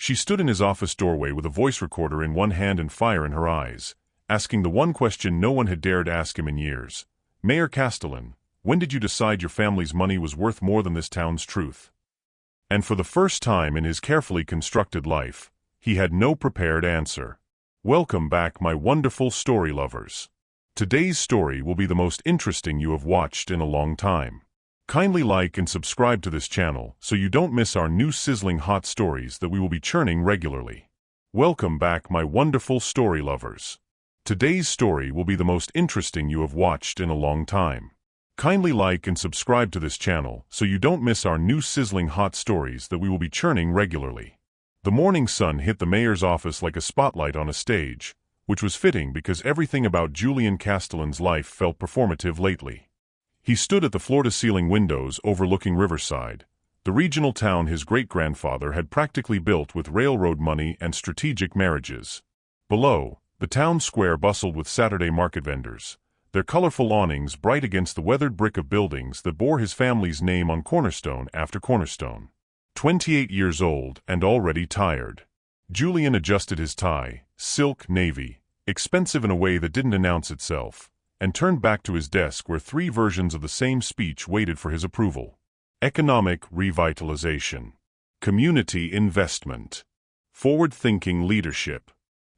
She stood in his office doorway with a voice recorder in one hand and fire in her eyes, asking the one question no one had dared ask him in years. Mayor Castellan, when did you decide your family's money was worth more than this town's truth? And for the first time in his carefully constructed life, he had no prepared answer. Welcome back, my wonderful story lovers. Today's story will be the most interesting you have watched in a long time. Kindly like and subscribe to this channel so you don't miss our new sizzling hot stories that we will be churning regularly. Welcome back, my wonderful story lovers. Today's story will be the most interesting you have watched in a long time. Kindly like and subscribe to this channel so you don't miss our new sizzling hot stories that we will be churning regularly. The morning sun hit the mayor's office like a spotlight on a stage, which was fitting because everything about Julian Castellan's life felt performative lately. He stood at the floor-to-ceiling windows overlooking Riverside, the regional town his great-grandfather had practically built with railroad money and strategic marriages. Below, the town square bustled with Saturday market vendors, their colorful awnings bright against the weathered brick of buildings that bore his family's name on cornerstone after cornerstone. 28 years old and already tired. Julian adjusted his tie, silk navy, expensive in a way that didn't announce itself, and turned back to his desk where three versions of the same speech waited for his approval. Economic revitalization. Community investment. Forward-thinking leadership.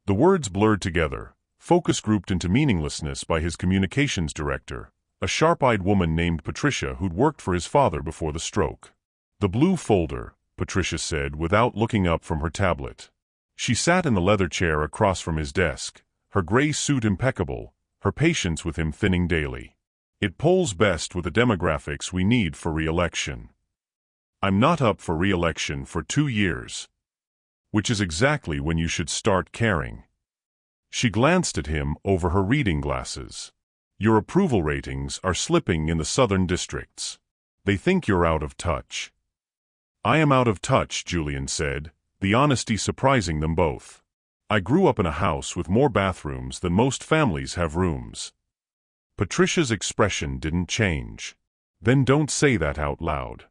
The words blurred together, focus grouped into meaninglessness by his communications director, a sharp-eyed woman named Patricia who'd worked for his father before the stroke. The blue folder, Patricia said without looking up from her tablet. She sat in the leather chair across from his desk, her gray suit impeccable, her patience with him thinning daily. It polls best with the demographics we need for re-election. I'm not up for re-election for 2 years. Which is exactly when you should start caring. She glanced at him over her reading glasses. Your approval ratings are slipping in the southern districts. They think you're out of touch. I am out of touch, Julian said, the honesty surprising them both. I grew up in a house with more bathrooms than most families have rooms. Patricia's expression didn't change. Then don't say that out loud.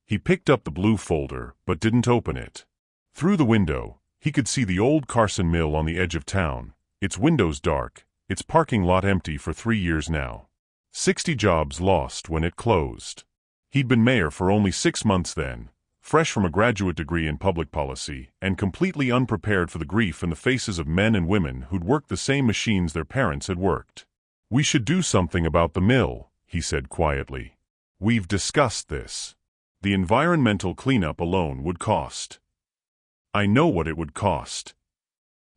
He picked up the blue folder, but didn't open it. Through the window, he could see the old Carson Mill on the edge of town, its windows dark, its parking lot empty for 3 years now. 60 jobs lost when it closed. He'd been mayor for only 6 months then, fresh from a graduate degree in public policy, and completely unprepared for the grief in the faces of men and women who'd worked the same machines their parents had worked. We should do something about the mill, he said quietly. We've discussed this. The environmental cleanup alone would cost. I know what it would cost.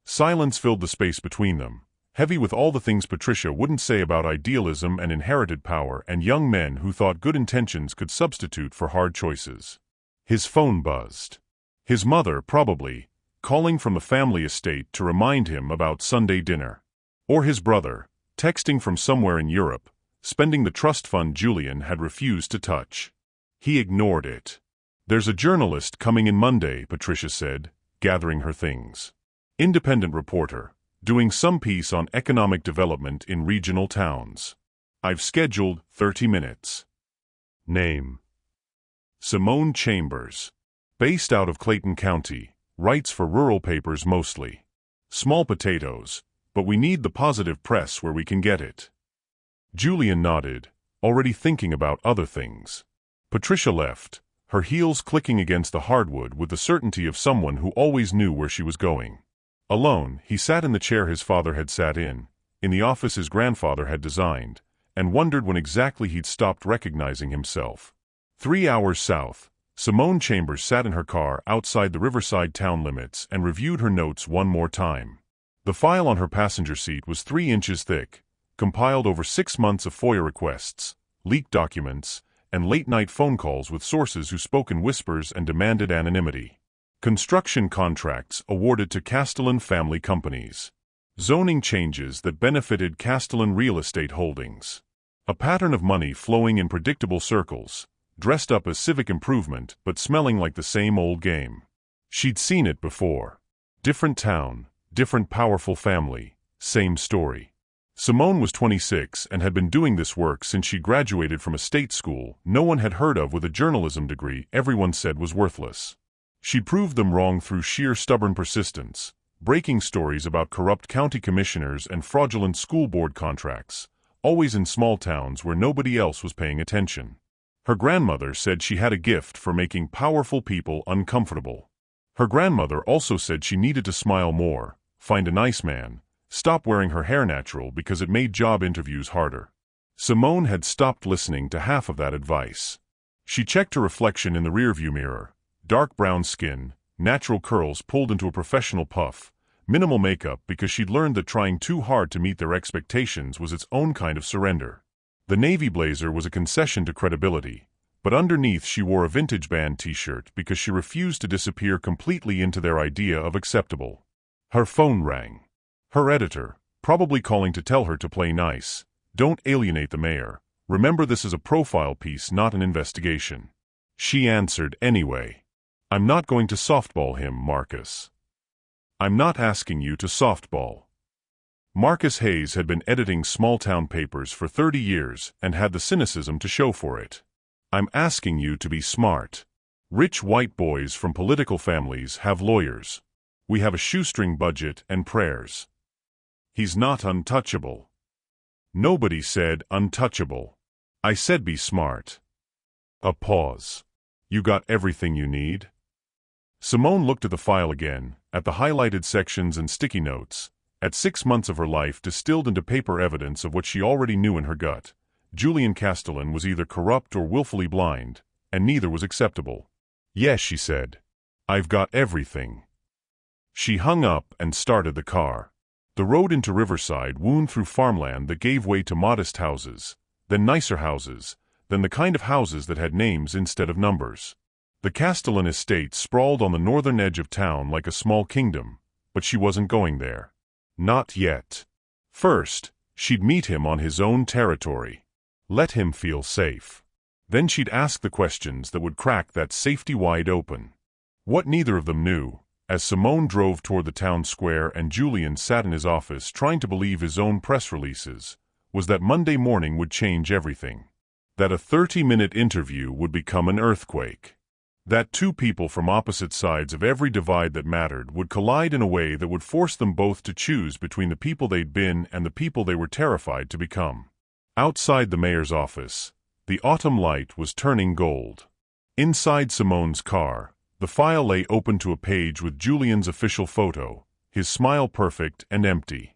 Silence filled the space between them, heavy with all the things Patricia wouldn't say about idealism and inherited power and young men who thought good intentions could substitute for hard choices. His phone buzzed. His mother, probably, calling from the family estate to remind him about Sunday dinner. Or his brother, texting from somewhere in Europe, spending the trust fund Julian had refused to touch. He ignored it. There's a journalist coming in Monday, Patricia said, gathering her things. Independent reporter, doing some piece on economic development in regional towns. I've scheduled 30 minutes. Name: Simone Chambers. Based out of Clayton County, writes for rural papers mostly. Small potatoes, but we need the positive press where we can get it. Julian nodded, already thinking about other things. Patricia left, her heels clicking against the hardwood with the certainty of someone who always knew where she was going. Alone, he sat in the chair his father had sat in the office his grandfather had designed, and wondered when exactly he'd stopped recognizing himself. 3 hours south, Simone Chambers sat in her car outside the Riverside town limits and reviewed her notes one more time. The file on her passenger seat was 3 inches thick, compiled over 6 months of FOIA requests, leaked documents, and late-night phone calls with sources who spoke in whispers and demanded anonymity. Construction contracts awarded to Castellan family companies. Zoning changes that benefited Castellan real estate holdings. A pattern of money flowing in predictable circles, dressed up as civic improvement but smelling like the same old game. She'd seen it before. Different town, different powerful family, same story. Simone was 26 and had been doing this work since she graduated from a state school no one had heard of with a journalism degree everyone said was worthless. She proved them wrong through sheer stubborn persistence, breaking stories about corrupt county commissioners and fraudulent school board contracts, always in small towns where nobody else was paying attention. Her grandmother said she had a gift for making powerful people uncomfortable. Her grandmother also said she needed to smile more, find a nice man, stop wearing her hair natural because it made job interviews harder. Simone had stopped listening to half of that advice. She checked her reflection in the rearview mirror. Dark brown skin, natural curls pulled into a professional puff, minimal makeup because she'd learned that trying too hard to meet their expectations was its own kind of surrender. The navy blazer was a concession to credibility, but underneath she wore a vintage band t-shirt because she refused to disappear completely into their idea of acceptable. Her phone rang. Her editor, probably calling to tell her to play nice. Don't alienate the mayor. Remember, this is a profile piece, not an investigation. She answered anyway. I'm not going to softball him, Marcus. I'm not asking you to softball. Marcus Hayes had been editing small-town papers for 30 years and had the cynicism to show for it. I'm asking you to be smart. Rich white boys from political families have lawyers. We have a shoestring budget and prayers. He's not untouchable. Nobody said untouchable. I said be smart. A pause. You got everything you need? Simone looked at the file again, at the highlighted sections and sticky notes, at 6 months of her life distilled into paper evidence of what she already knew in her gut. Julian Castellan was either corrupt or willfully blind, and neither was acceptable. Yes, she said. I've got everything. She hung up and started the car. The road into Riverside wound through farmland that gave way to modest houses, then nicer houses, then the kind of houses that had names instead of numbers. The Castellan estate sprawled on the northern edge of town like a small kingdom, but she wasn't going there. Not yet. First, she'd meet him on his own territory. Let him feel safe. Then she'd ask the questions that would crack that safety wide open. What neither of them knew, as Simone drove toward the town square and Julian sat in his office trying to believe his own press releases, was that Monday morning would change everything. That a 30-minute interview would become an earthquake. That two people from opposite sides of every divide that mattered would collide in a way that would force them both to choose between the people they'd been and the people they were terrified to become. Outside the mayor's office, the autumn light was turning gold. Inside Simone's car, the file lay open to a page with Julian's official photo, his smile perfect and empty.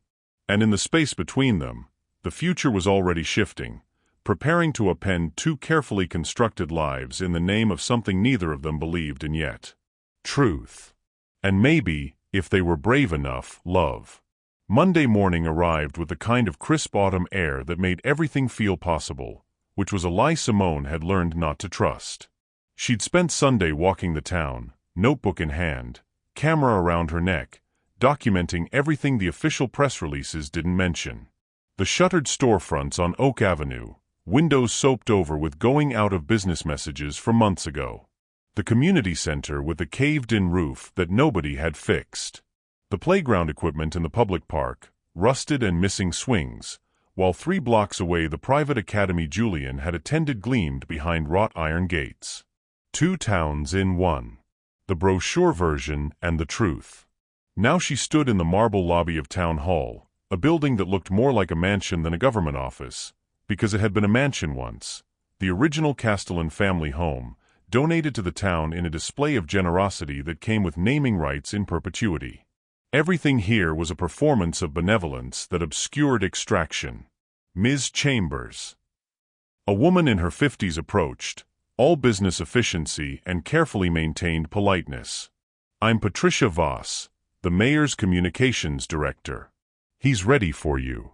And in the space between them, the future was already shifting, preparing to append two carefully constructed lives in the name of something neither of them believed in yet. Truth. And maybe, if they were brave enough, love. Monday morning arrived with the kind of crisp autumn air that made everything feel possible, which was a lie Simone had learned not to trust. She'd spent Sunday walking the town, notebook in hand, camera around her neck, documenting everything the official press releases didn't mention. The shuttered storefronts on Oak Avenue, windows soaped over with going-out-of-business messages from months ago. The community center with the caved-in roof that nobody had fixed. The playground equipment in the public park, rusted and missing swings, while 3 blocks away the private academy Julian had attended gleamed behind wrought iron gates. 2 towns in one. The brochure version and the truth. Now she stood in the marble lobby of Town Hall, a building that looked more like a mansion than a government office, because it had been a mansion once, the original Castellan family home, donated to the town in a display of generosity that came with naming rights in perpetuity. Everything here was a performance of benevolence that obscured extraction. Ms. Chambers. A woman in her 50s approached, all business efficiency and carefully maintained politeness. I'm Patricia Voss, the mayor's communications director. He's ready for you.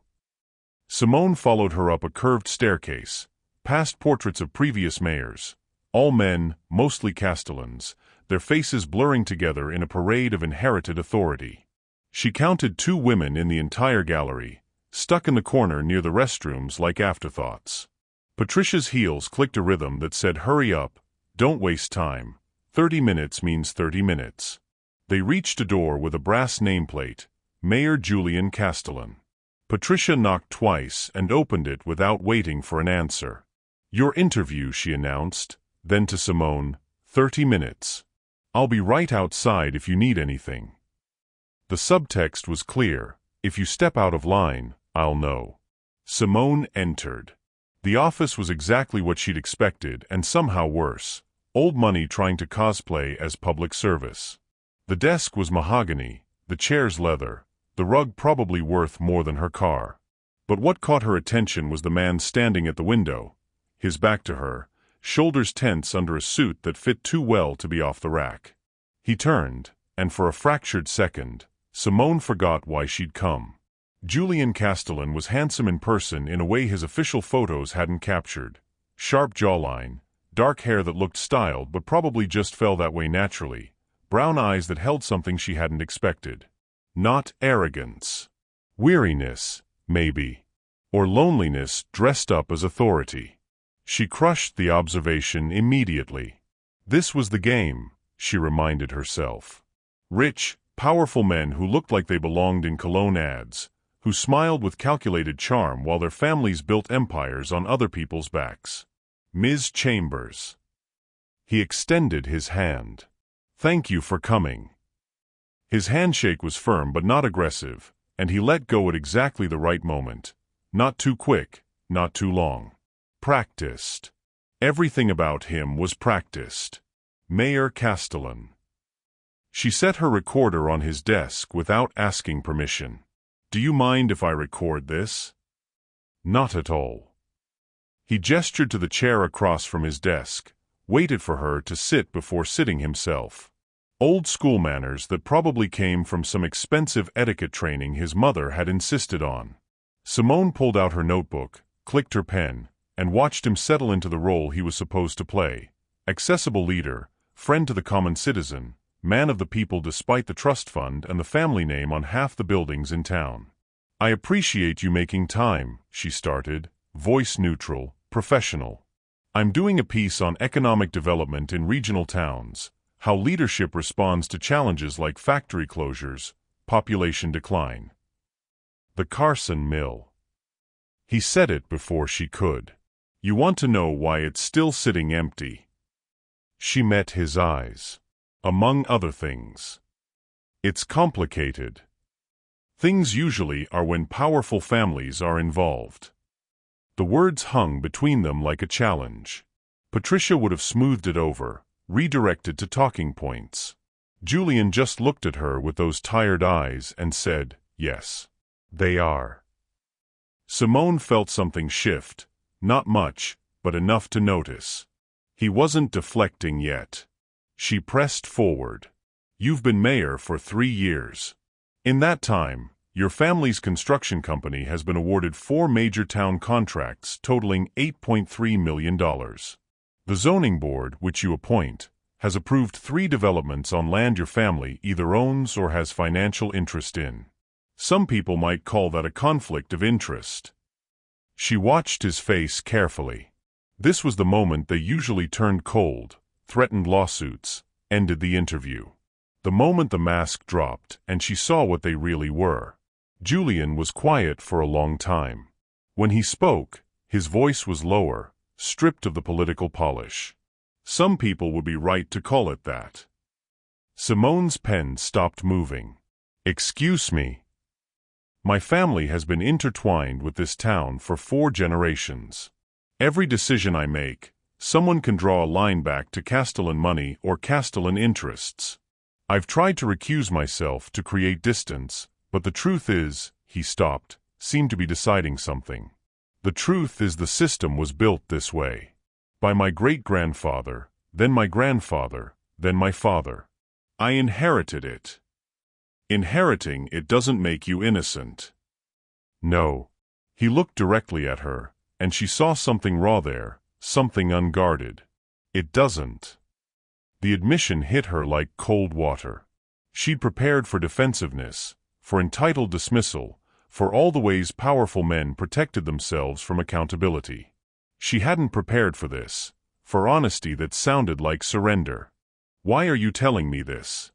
Simone followed her up a curved staircase, past portraits of previous mayors, all men, mostly Castellans, their faces blurring together in a parade of inherited authority. She counted 2 women in the entire gallery, stuck in the corner near the restrooms like afterthoughts. Patricia's heels clicked a rhythm that said, "Hurry up, don't waste time. 30 minutes means 30 minutes." They reached a door with a brass nameplate, Mayor Julian Castellan. Patricia knocked twice and opened it without waiting for an answer. "Your interview," she announced, then to Simone, 30 minutes. I'll be right outside if you need anything. The subtext was clear. If you step out of line, I'll know. Simone entered. The office was exactly what she'd expected, and somehow worse. Old money trying to cosplay as public service. The desk was mahogany, the chairs leather, the rug probably worth more than her car. But what caught her attention was the man standing at the window, his back to her, shoulders tense under a suit that fit too well to be off the rack. He turned, and for a fractured second, Simone forgot why she'd come. Julian Castellan was handsome in person in a way his official photos hadn't captured. Sharp jawline, dark hair that looked styled but probably just fell that way naturally, brown eyes that held something she hadn't expected. Not arrogance. Weariness, maybe. Or loneliness dressed up as authority. She crushed the observation immediately. This was the game, she reminded herself. Rich, powerful men who looked like they belonged in cologne ads, who smiled with calculated charm while their families built empires on other people's backs. Ms. Chambers. He extended his hand. Thank you for coming. His handshake was firm but not aggressive, and he let go at exactly the right moment. Not too quick, not too long. Practiced. Everything about him was practiced. Mayor Castellan. She set her recorder on his desk without asking permission. Do you mind if I record this? Not at all. He gestured to the chair across from his desk, waited for her to sit before sitting himself. Old school manners that probably came from some expensive etiquette training his mother had insisted on. Simone pulled out her notebook, clicked her pen, and watched him settle into the role he was supposed to play. Accessible leader, friend to the common citizen, man of the people despite the trust fund and the family name on half the buildings in town. I appreciate you making time, she started, voice neutral, professional. I'm doing a piece on economic development in regional towns, how leadership responds to challenges like factory closures, population decline. The Carson Mill. He said it before she could. You want to know why it's still sitting empty? She met his eyes. Among other things. It's complicated. Things usually are when powerful families are involved. The words hung between them like a challenge. Patricia would have smoothed it over, redirected to talking points. Julian just looked at her with those tired eyes and said, yes, they are. Simone felt something shift, not much, but enough to notice. He wasn't deflecting yet. She pressed forward. You've been mayor for 3 years. In that time, your family's construction company has been awarded 4 major town contracts totaling $8.3 million. The zoning board, which you appoint, has approved 3 developments on land your family either owns or has financial interest in. Some people might call that a conflict of interest. She watched his face carefully. This was the moment they usually turned cold, threatened lawsuits, ended the interview. The moment the mask dropped and she saw what they really were. Julian was quiet for a long time. When he spoke, his voice was lower, stripped of the political polish. Some people would be right to call it that. Simone's pen stopped moving. Excuse me. My family has been intertwined with this town for 4 generations. Every decision I make, someone can draw a line back to Castellan money or Castellan interests. I've tried to recuse myself to create distance, but the truth is, he stopped, seemed to be deciding something. The truth is the system was built this way. By my great-grandfather, then my grandfather, then my father. I inherited it. Inheriting it doesn't make you innocent. No. He looked directly at her, and she saw something raw there, something unguarded. It doesn't. The admission hit her like cold water. She'd prepared for defensiveness, for entitled dismissal, for all the ways powerful men protected themselves from accountability. She hadn't prepared for this, for honesty that sounded like surrender. Why are you telling me this?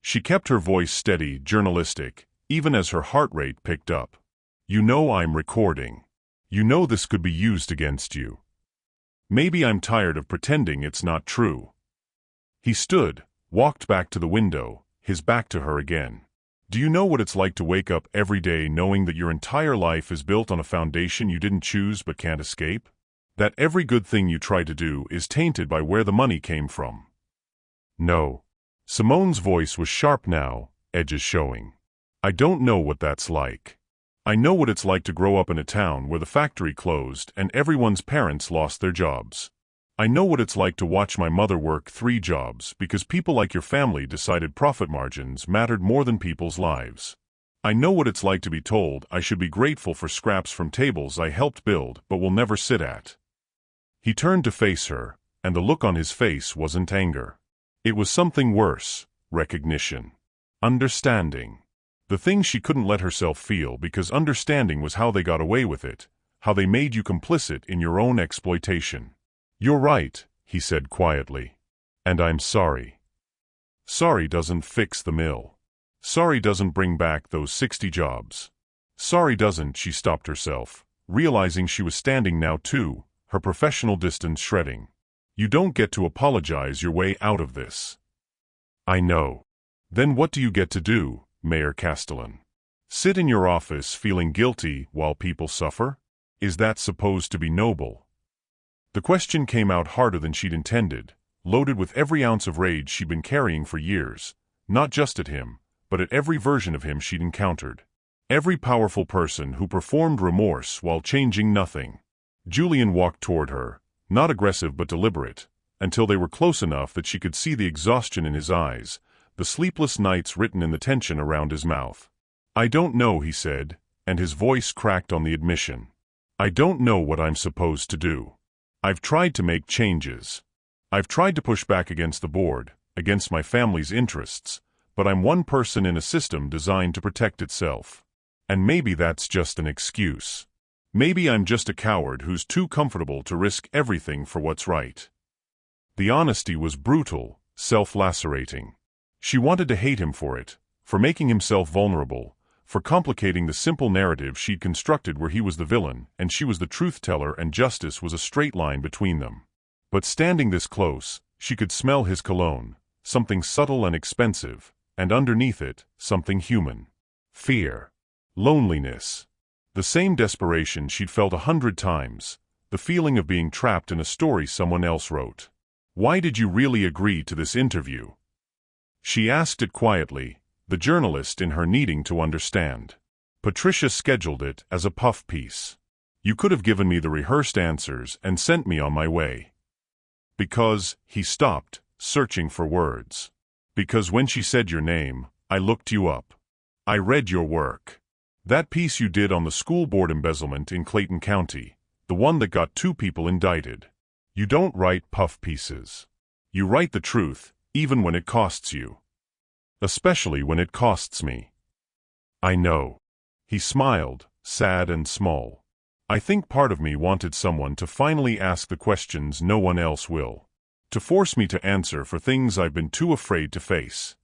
She kept her voice steady, journalistic, even as her heart rate picked up. You know I'm recording. You know this could be used against you. Maybe I'm tired of pretending it's not true. He stood, walked back to the window, his back to her again. Do you know what it's like to wake up every day knowing that your entire life is built on a foundation you didn't choose but can't escape? That every good thing you try to do is tainted by where the money came from? No. Simone's voice was sharp now, edges showing. I don't know what that's like. I know what it's like to grow up in a town where the factory closed and everyone's parents lost their jobs. I know what it's like to watch my mother work 3 jobs because people like your family decided profit margins mattered more than people's lives. I know what it's like to be told I should be grateful for scraps from tables I helped build but will never sit at. He turned to face her, and the look on his face wasn't anger. It was something worse, recognition. Understanding. The thing she couldn't let herself feel because understanding was how they got away with it, how they made you complicit in your own exploitation. You're right, he said quietly. And I'm sorry. Sorry doesn't fix the mill. Sorry doesn't bring back those 60 jobs. Sorry doesn't. She stopped herself, realizing she was standing now too, her professional distance shredding. You don't get to apologize your way out of this. I know. Then what do you get to do, Mayor Castellan? Sit in your office feeling guilty while people suffer? Is that supposed to be noble? The question came out harder than she'd intended, loaded with every ounce of rage she'd been carrying for years, not just at him, but at every version of him she'd encountered. Every powerful person who performed remorse while changing nothing. Julian walked toward her, not aggressive but deliberate, until they were close enough that she could see the exhaustion in his eyes, the sleepless nights written in the tension around his mouth. I don't know, he said, and his voice cracked on the admission. I don't know what I'm supposed to do. I've tried to make changes. I've tried to push back against the board, against my family's interests, but I'm one person in a system designed to protect itself. And maybe that's just an excuse. Maybe I'm just a coward who's too comfortable to risk everything for what's right. The honesty was brutal, self-lacerating. She wanted to hate him for it, for making himself vulnerable, for complicating the simple narrative she'd constructed where he was the villain and she was the truth-teller and justice was a straight line between them. But standing this close, she could smell his cologne, something subtle and expensive, and underneath it, something human. Fear. Loneliness. The same desperation she'd felt 100 times, the feeling of being trapped in a story someone else wrote. Why did you really agree to this interview? She asked it quietly, the journalist in her needing to understand. Patricia scheduled it as a puff piece. You could have given me the rehearsed answers and sent me on my way. Because, he stopped, searching for words. Because when she said your name, I looked you up. I read your work. That piece you did on the school board embezzlement in Clayton County, the one that got 2 people indicted. You don't write puff pieces. You write the truth, even when it costs you. Especially when it costs me. I know. He smiled, sad and small. I think part of me wanted someone to finally ask the questions no one else will. To force me to answer for things I've been too afraid to face.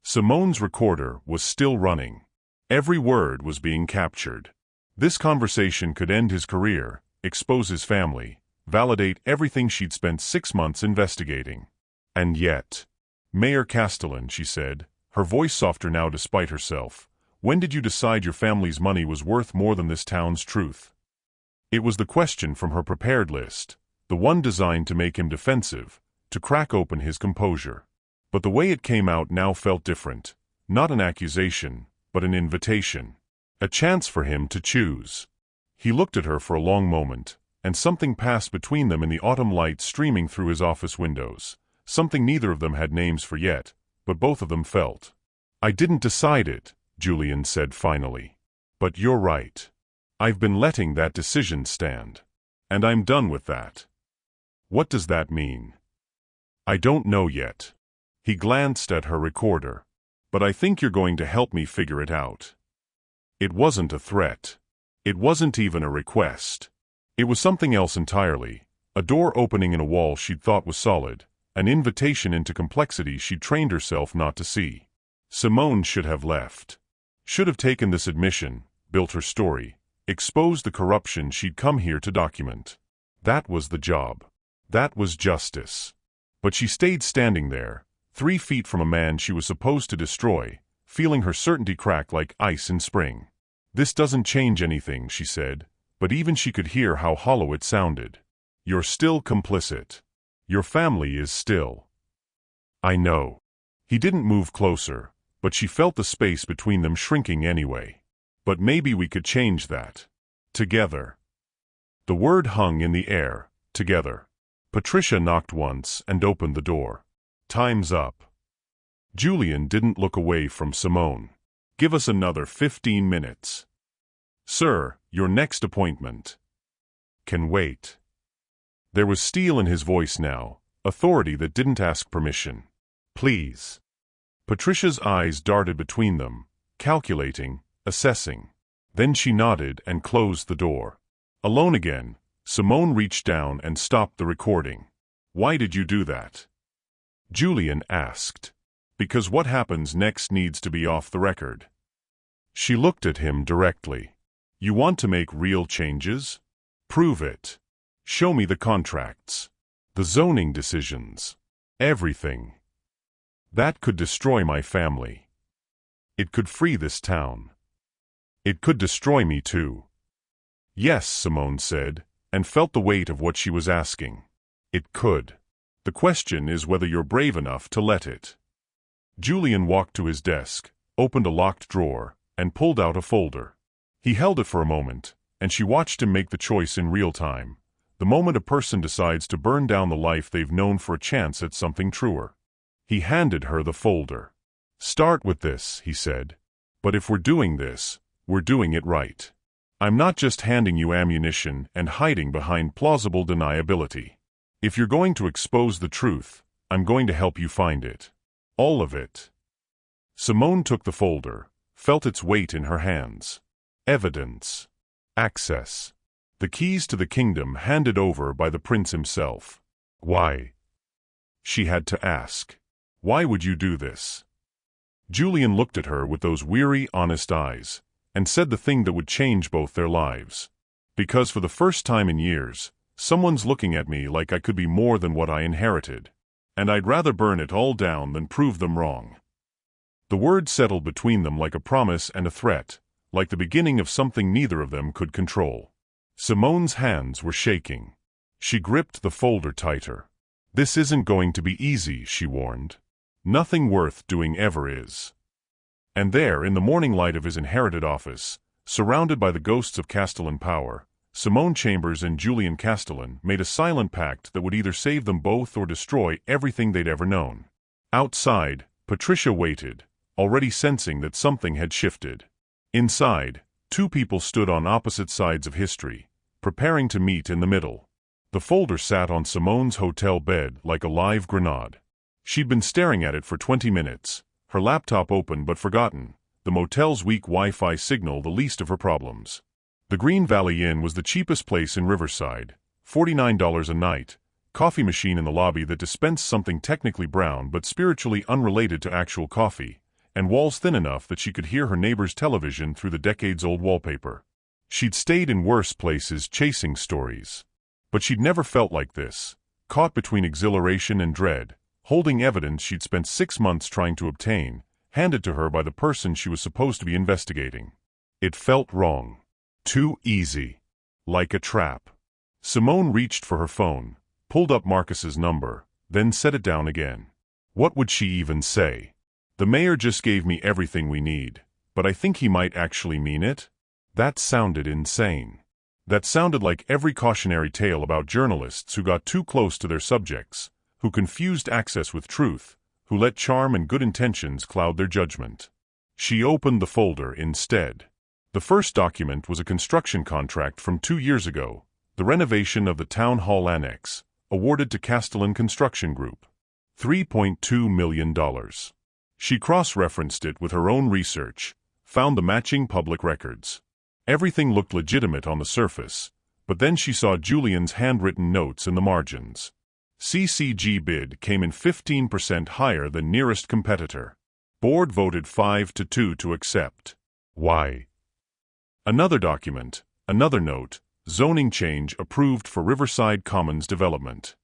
Simone's recorder was still running. Every word was being captured. This conversation could end his career, expose his family, validate everything she'd spent 6 months investigating. And yet, Mayor Castellan, she said, her voice softer now despite herself, when did you decide your family's money was worth more than this town's truth? It was the question from her prepared list, the one designed to make him defensive, to crack open his composure. But the way it came out now felt different, not an accusation, but an invitation. A chance for him to choose. He looked at her for a long moment, and something passed between them in the autumn light streaming through his office windows. Something neither of them had names for yet, but both of them felt. I didn't decide it, Julian said finally. But you're right. I've been letting that decision stand. And I'm done with that. What does that mean? I don't know yet. He glanced at her recorder. But I think you're going to help me figure it out. It wasn't a threat. It wasn't even a request. It was something else entirely. A door opening in a wall she'd thought was solid. An invitation into complexity she'd trained herself not to see. Simone should have left. Should have taken this admission, built her story, exposed the corruption she'd come here to document. That was the job. That was justice. But she stayed standing there, 3 feet from a man she was supposed to destroy, feeling her certainty crack like ice in spring. "This doesn't change anything," she said, but even she could hear how hollow it sounded. "You're still complicit. Your family is still." "I know." He didn't move closer, but she felt the space between them shrinking anyway. "But maybe we could change that. Together." The word hung in the air, together. Patricia knocked once and opened the door. "Time's up." Julian didn't look away from Simone. "Give us another 15 minutes. Sir, your next appointment can wait." There was steel in his voice now, authority that didn't ask permission. "Please." Patricia's eyes darted between them, calculating, assessing. Then she nodded and closed the door. Alone again, Simone reached down and stopped the recording. "Why did you do that?" Julian asked. "Because what happens next needs to be off the record." She looked at him directly. "You want to make real changes? Prove it. Show me the contracts, the zoning decisions, everything. That could destroy my family. It could free this town. It could destroy me too." "Yes," Simone said, and felt the weight of what she was asking. "It could. The question is whether you're brave enough to let it." Julian walked to his desk, opened a locked drawer, and pulled out a folder. He held it for a moment, and she watched him make the choice in real time, the moment a person decides to burn down the life they've known for a chance at something truer. He handed her the folder. "Start with this," he said. "But if we're doing this, we're doing it right. I'm not just handing you ammunition and hiding behind plausible deniability. If you're going to expose the truth, I'm going to help you find it. All of it." Simone took the folder, felt its weight in her hands. Evidence. Access. The keys to the kingdom handed over by the prince himself. "Why?" she had to ask. "Why would you do this?" Julian looked at her with those weary, honest eyes, and said the thing that would change both their lives. "Because for the first time in years, someone's looking at me like I could be more than what I inherited. And I'd rather burn it all down than prove them wrong." The words settled between them like a promise and a threat, like the beginning of something neither of them could control. Simone's hands were shaking. She gripped the folder tighter. "This isn't going to be easy," she warned. "Nothing worth doing ever is." And there, in the morning light of his inherited office, surrounded by the ghosts of Castellan power, Simone Chambers and Julian Castellan made a silent pact that would either save them both or destroy everything they'd ever known. Outside, Patricia waited, already sensing that something had shifted. Inside, 2 people stood on opposite sides of history, preparing to meet in the middle. The folder sat on Simone's hotel bed like a live grenade. She'd been staring at it for 20 minutes, her laptop open but forgotten, the motel's weak Wi-Fi signal the least of her problems. The Green Valley Inn was the cheapest place in Riverside, $49 a night, coffee machine in the lobby that dispensed something technically brown but spiritually unrelated to actual coffee, and walls thin enough that she could hear her neighbor's television through the decades-old wallpaper. She'd stayed in worse places chasing stories. But she'd never felt like this, caught between exhilaration and dread, holding evidence she'd spent 6 months trying to obtain, handed to her by the person she was supposed to be investigating. It felt wrong. Too easy. Like a trap. Simone reached for her phone, pulled up Marcus's number, then set it down again. What would she even say? "The mayor just gave me everything we need, but I think he might actually mean it?" That sounded insane. That sounded like every cautionary tale about journalists who got too close to their subjects, who confused access with truth, who let charm and good intentions cloud their judgment. She opened the folder instead. The first document was a construction contract from 2 years ago, the renovation of the Town Hall Annex, awarded to Castellan Construction Group. $3.2 million. She cross-referenced it with her own research, found the matching public records. Everything looked legitimate on the surface, but then she saw Julian's handwritten notes in the margins. CCG bid came in 15% higher than nearest competitor. Board voted 5-2 to accept. Why? Another document, another note, zoning change approved for Riverside Commons development.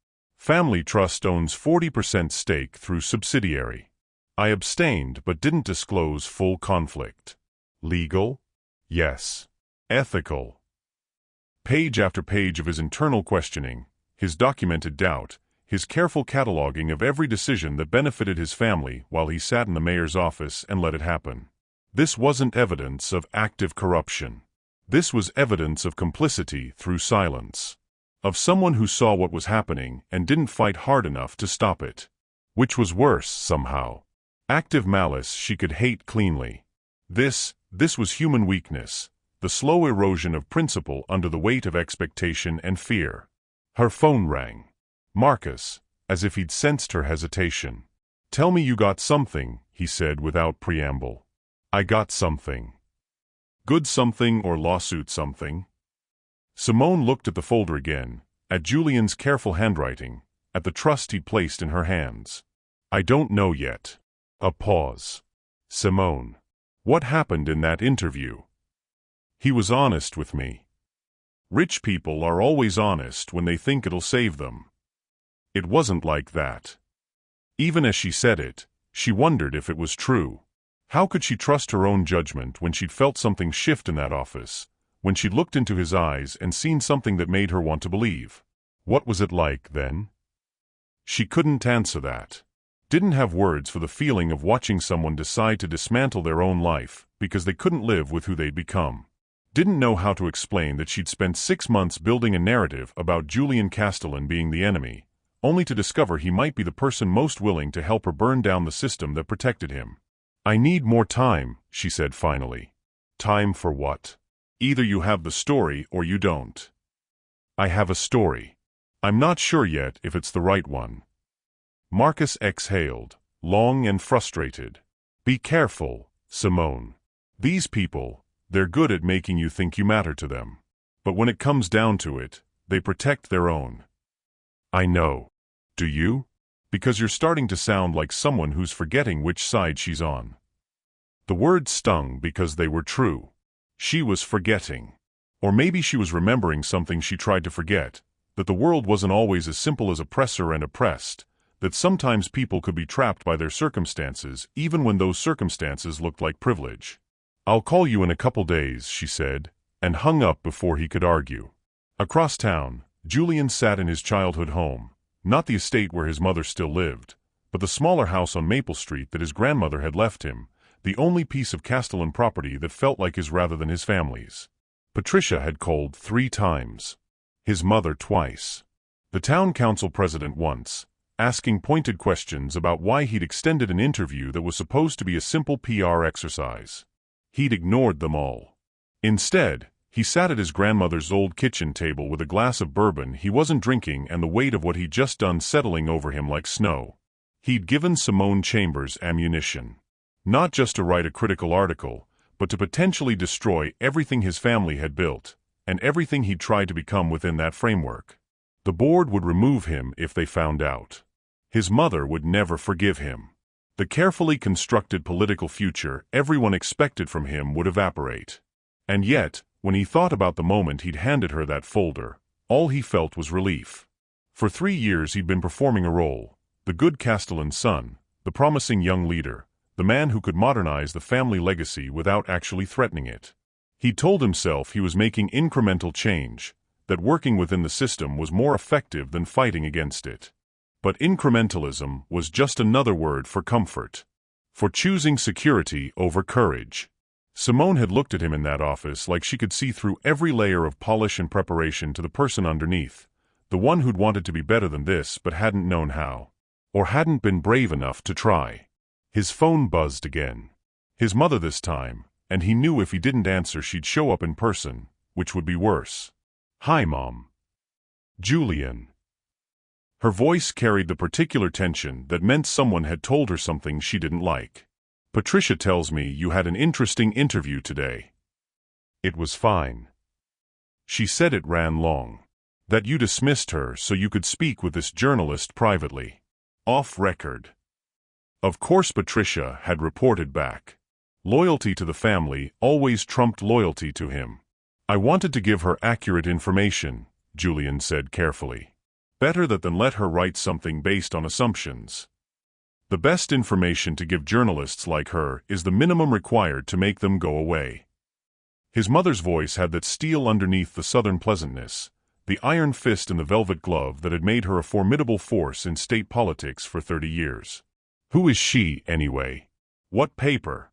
Family trust owns 40% stake through subsidiary. I abstained but didn't disclose full conflict. Legal? Yes. Ethical? Page after page of his internal questioning, his documented doubt, his careful cataloging of every decision that benefited his family while he sat in the mayor's office and let it happen. This wasn't evidence of active corruption. This was evidence of complicity through silence. Of someone who saw what was happening and didn't fight hard enough to stop it. Which was worse, somehow. Active malice she could hate cleanly. This was human weakness, the slow erosion of principle under the weight of expectation and fear. Her phone rang. Marcus, as if he'd sensed her hesitation. "Tell me you got something," he said without preamble. "I got something." Good something or lawsuit something? Simone looked at the folder again, at Julian's careful handwriting, at the trust he'd placed in her hands. "I don't know yet." A pause. "Simone, what happened in that interview?" "He was honest with me." Rich people are always honest when they think it'll save them. It wasn't like that. Even as she said it, she wondered if it was true. How could she trust her own judgment when she'd felt something shift in that office, when she'd looked into his eyes and seen something that made her want to believe? What was it like then? She couldn't answer that. Didn't have words for the feeling of watching someone decide to dismantle their own life because they couldn't live with who they'd become. Didn't know how to explain that she'd spent 6 months building a narrative about Julian Castellan being the enemy, only to discover he might be the person most willing to help her burn down the system that protected him. "I need more time," she said finally. "Time for what? Either you have the story or you don't." "I have a story. I'm not sure yet if it's the right one." Marcus exhaled, long and frustrated. "Be careful, Simone. These people, they're good at making you think you matter to them. But when it comes down to it, they protect their own." "I know. Do you? Because you're starting to sound like someone who's forgetting which side she's on." The words stung because they were true. She was forgetting. Or maybe she was remembering something she tried to forget, that the world wasn't always as simple as oppressor and oppressed, that sometimes people could be trapped by their circumstances even when those circumstances looked like privilege. "I'll call you in a couple days," she said, and hung up before he could argue. Across town, Julian sat in his childhood home, not the estate where his mother still lived, but the smaller house on Maple Street that his grandmother had left him, the only piece of Castellan property that felt like his rather than his family's. Patricia had called 3 times. His mother twice. The town council president once, asking pointed questions about why he'd extended an interview that was supposed to be a simple PR exercise. He'd ignored them all. Instead, he sat at his grandmother's old kitchen table with a glass of bourbon he wasn't drinking and the weight of what he'd just done settling over him like snow. He'd given Simone Chambers ammunition. Not just to write a critical article, but to potentially destroy everything his family had built, and everything he'd tried to become within that framework. The board would remove him if they found out. His mother would never forgive him. The carefully constructed political future everyone expected from him would evaporate. And yet, when he thought about the moment he'd handed her that folder, all he felt was relief. For 3 years he'd been performing a role, the good Castellan's son, the promising young leader, the man who could modernize the family legacy without actually threatening it. He'd told himself he was making incremental change, that working within the system was more effective than fighting against it. But incrementalism was just another word for comfort, for choosing security over courage. Simone had looked at him in that office like she could see through every layer of polish and preparation to the person underneath, the one who'd wanted to be better than this but hadn't known how, or hadn't been brave enough to try. His phone buzzed again. His mother this time, and he knew if he didn't answer she'd show up in person, which would be worse. "Hi, Mom." "Julian." Her voice carried the particular tension that meant someone had told her something she didn't like. "Patricia tells me you had an interesting interview today." "It was fine." "She said it ran long. That you dismissed her so you could speak with this journalist privately. Off record." Of course Patricia had reported back. Loyalty to the family always trumped loyalty to him. "I wanted to give her accurate information," Julian said carefully. Better that than let her write something based on assumptions. The best information to give journalists like her is the minimum required to make them go away. His mother's voice had that steel underneath the southern pleasantness, the iron fist and the velvet glove that had made her a formidable force in state politics for 30 years. Who is she, anyway? What paper?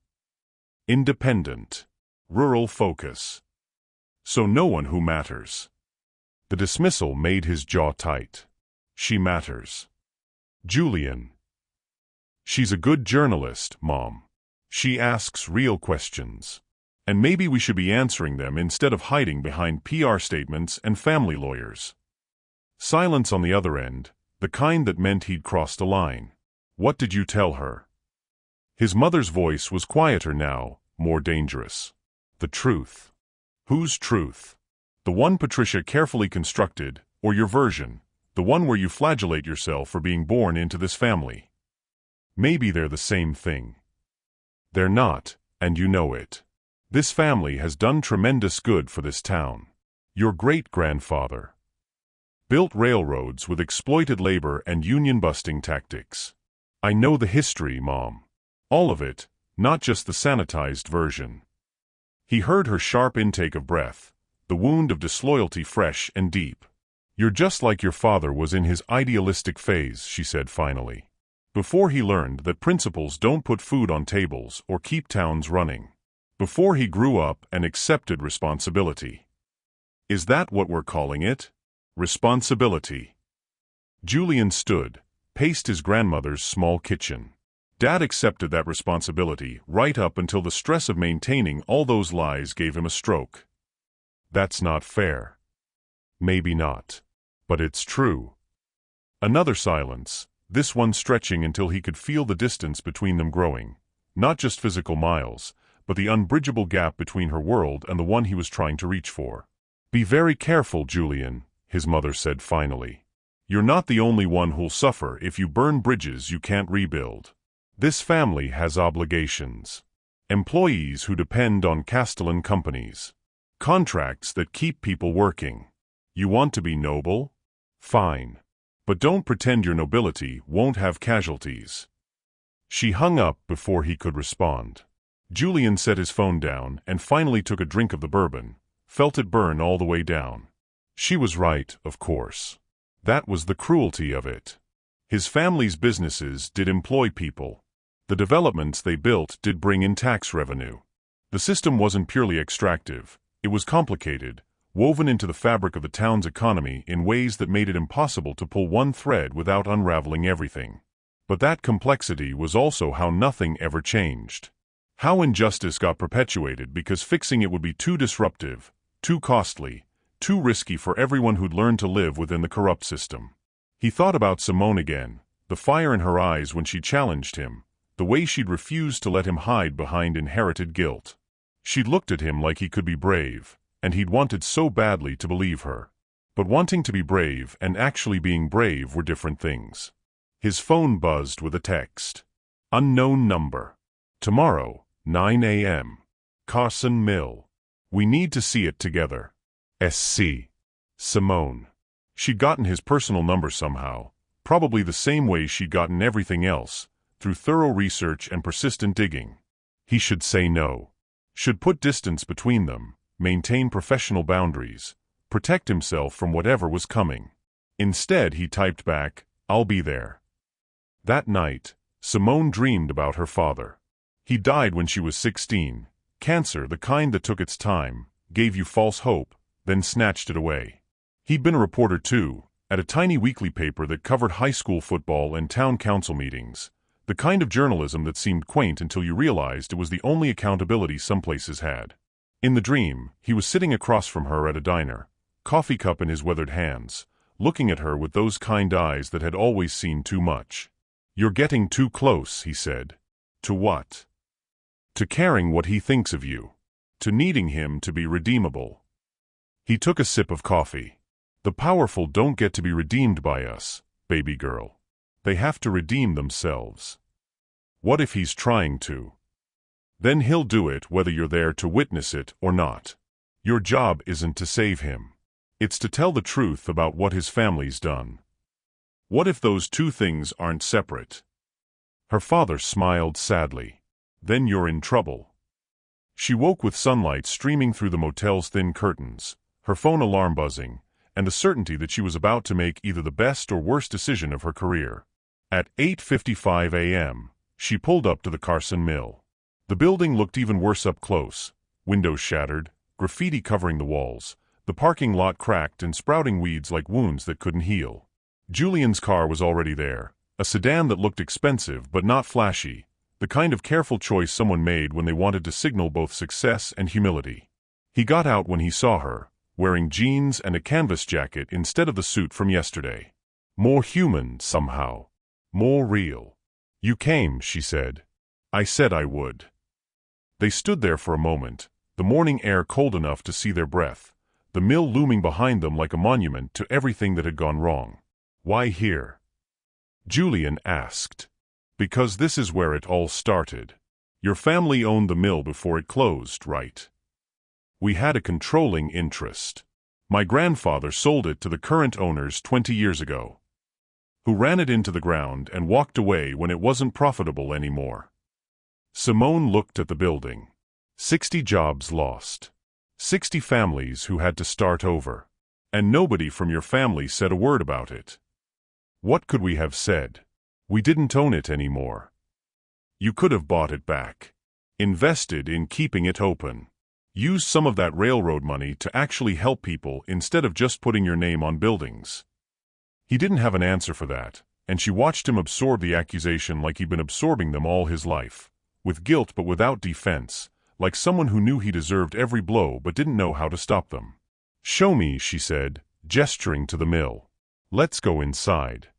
Independent. Rural focus. So no one who matters. The dismissal made his jaw tight. She matters. Julian. She's a good journalist, Mom. She asks real questions. And maybe we should be answering them instead of hiding behind PR statements and family lawyers. Silence on the other end, the kind that meant he'd crossed a line. What did you tell her? His mother's voice was quieter now, more dangerous. The truth. Whose truth? The one Patricia carefully constructed, or your version, the one where you flagellate yourself for being born into this family? Maybe they're the same thing. They're not, and you know it. This family has done tremendous good for this town. Your great-grandfather built railroads with exploited labor and union-busting tactics. I know the history, Mom. All of it, not just the sanitized version. He heard her sharp intake of breath, the wound of disloyalty fresh and deep. You're just like your father was in his idealistic phase, she said finally. Before he learned that principles don't put food on tables or keep towns running. Before he grew up and accepted responsibility. Is that what we're calling it? Responsibility. Julian stood, paced his grandmother's small kitchen. Dad accepted that responsibility right up until the stress of maintaining all those lies gave him a stroke. That's not fair. Maybe not. But it's true. Another silence, this one stretching until he could feel the distance between them growing. Not just physical miles, but the unbridgeable gap between her world and the one he was trying to reach for. Be very careful, Julian, his mother said finally. You're not the only one who'll suffer if you burn bridges you can't rebuild. This family has obligations. Employees who depend on Castellan companies. Contracts that keep people working. You want to be noble? Fine. But don't pretend your nobility won't have casualties. She hung up before he could respond. Julian set his phone down and finally took a drink of the bourbon, felt it burn all the way down. She was right, of course. That was the cruelty of it. His family's businesses did employ people. The developments they built did bring in tax revenue. The system wasn't purely extractive. It was complicated, woven into the fabric of the town's economy in ways that made it impossible to pull one thread without unraveling everything. But that complexity was also how nothing ever changed. How injustice got perpetuated because fixing it would be too disruptive, too costly, too risky for everyone who'd learned to live within the corrupt system. He thought about Simone again, the fire in her eyes when she challenged him, the way she'd refused to let him hide behind inherited guilt. She'd looked at him like he could be brave, and he'd wanted so badly to believe her. But wanting to be brave and actually being brave were different things. His phone buzzed with a text. Unknown number. Tomorrow, 9 a.m. Carson Mill. We need to see it together. SC. Simone. She'd gotten his personal number somehow, probably the same way she'd gotten everything else, through thorough research and persistent digging. He should say no. Should put distance between them, maintain professional boundaries, protect himself from whatever was coming. Instead, he typed back, I'll be there. That night, Simone dreamed about her father. He died when she was 16, cancer the kind that took its time, gave you false hope, then snatched it away. He'd been a reporter too, at a tiny weekly paper that covered high school football and town council meetings, the kind of journalism that seemed quaint until you realized it was the only accountability some places had. In the dream, he was sitting across from her at a diner, coffee cup in his weathered hands, looking at her with those kind eyes that had always seen too much. You're getting too close, he said. To what? To caring what he thinks of you. To needing him to be redeemable. He took a sip of coffee. The powerful don't get to be redeemed by us, baby girl. They have to redeem themselves. What if he's trying to? Then he'll do it whether you're there to witness it or not. Your job isn't to save him. It's to tell the truth about what his family's done, What if those two things aren't separate? Her father smiled sadly. Then you're in trouble. She woke with sunlight streaming through the motel's thin curtains, her phone alarm buzzing, and the certainty that she was about to make either the best or worst decision of her career. At 8:55 a.m., she pulled up to the Carson Mill. The building looked even worse up close, windows shattered, graffiti covering the walls, the parking lot cracked and sprouting weeds like wounds that couldn't heal. Julian's car was already there, a sedan that looked expensive but not flashy, the kind of careful choice someone made when they wanted to signal both success and humility. He got out when he saw her, wearing jeans and a canvas jacket instead of the suit from yesterday. More human, somehow. More real. "You came," she said. "I said I would." They stood there for a moment, the morning air cold enough to see their breath, the mill looming behind them like a monument to everything that had gone wrong. "Why here?" Julian asked. "Because this is where it all started. Your family owned the mill before it closed, right? We had a controlling interest. My grandfather sold it to the current owners 20 years ago, who ran it into the ground and walked away when it wasn't profitable anymore." Simone looked at the building. 60 jobs lost. 60 families who had to start over. And nobody from your family said a word about it. What could we have said? We didn't own it anymore. You could have bought it back. Invested in keeping it open. Used some of that railroad money to actually help people instead of just putting your name on buildings. He didn't have an answer for that, and she watched him absorb the accusation like he'd been absorbing them all his life, with guilt but without defense, like someone who knew he deserved every blow but didn't know how to stop them. "Show me," she said, gesturing to the mill. "Let's go inside."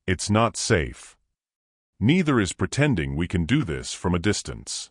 "It's not safe. Neither is pretending we can do this from a distance."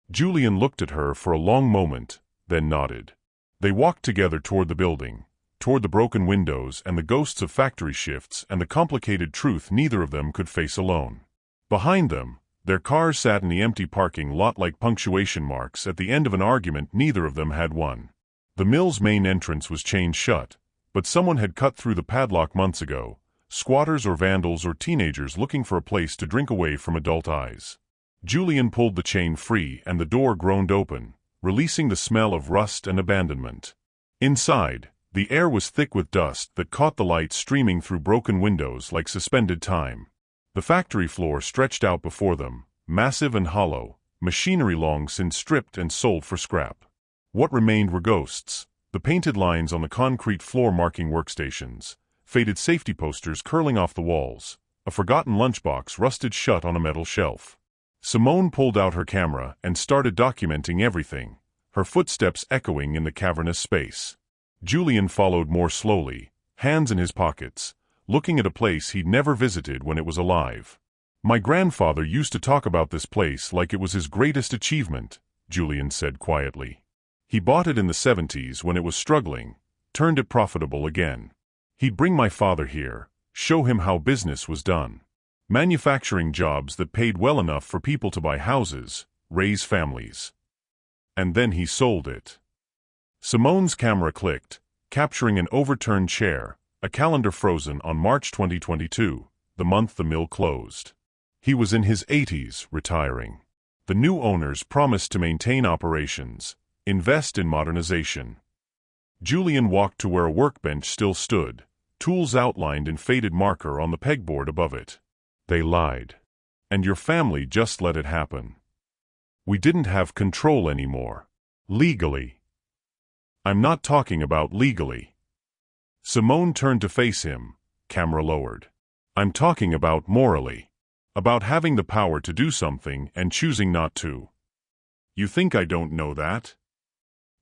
Julian looked at her for a long moment, then nodded. They walked together toward the building, toward the broken windows and the ghosts of factory shifts and the complicated truth neither of them could face alone. Behind them, their cars sat in the empty parking lot like punctuation marks at the end of an argument neither of them had won. The mill's main entrance was chained shut, but someone had cut through the padlock months ago, squatters or vandals or teenagers looking for a place to drink away from adult eyes. Julian pulled the chain free and the door groaned open, releasing the smell of rust and abandonment. Inside, the air was thick with dust that caught the light streaming through broken windows like suspended time. The factory floor stretched out before them, massive and hollow, machinery long since stripped and sold for scrap. What remained were ghosts, the painted lines on the concrete floor marking workstations, faded safety posters curling off the walls, a forgotten lunchbox rusted shut on a metal shelf. Simone pulled out her camera and started documenting everything, her footsteps echoing in the cavernous space. Julian followed more slowly, hands in his pockets, looking at a place he'd never visited when it was alive. "My grandfather used to talk about this place like it was his greatest achievement," Julian said quietly. "He bought it in the 70s when it was struggling, turned it profitable again. He'd bring my father here, show him how business was done. Manufacturing jobs that paid well enough for people to buy houses, raise families. And then he sold it." Simone's camera clicked, capturing an overturned chair, a calendar frozen on March 2022, the month the mill closed. He was in his 80s, retiring. The new owners promised to maintain operations, invest in modernization. Julian walked to where a workbench still stood, tools outlined in faded marker on the pegboard above it. "They lied. And your family just let it happen. We didn't have control anymore. Legally." "I'm not talking about legally." Simone turned to face him, camera lowered. "I'm talking about morally. About having the power to do something and choosing not to. You think I don't know that?"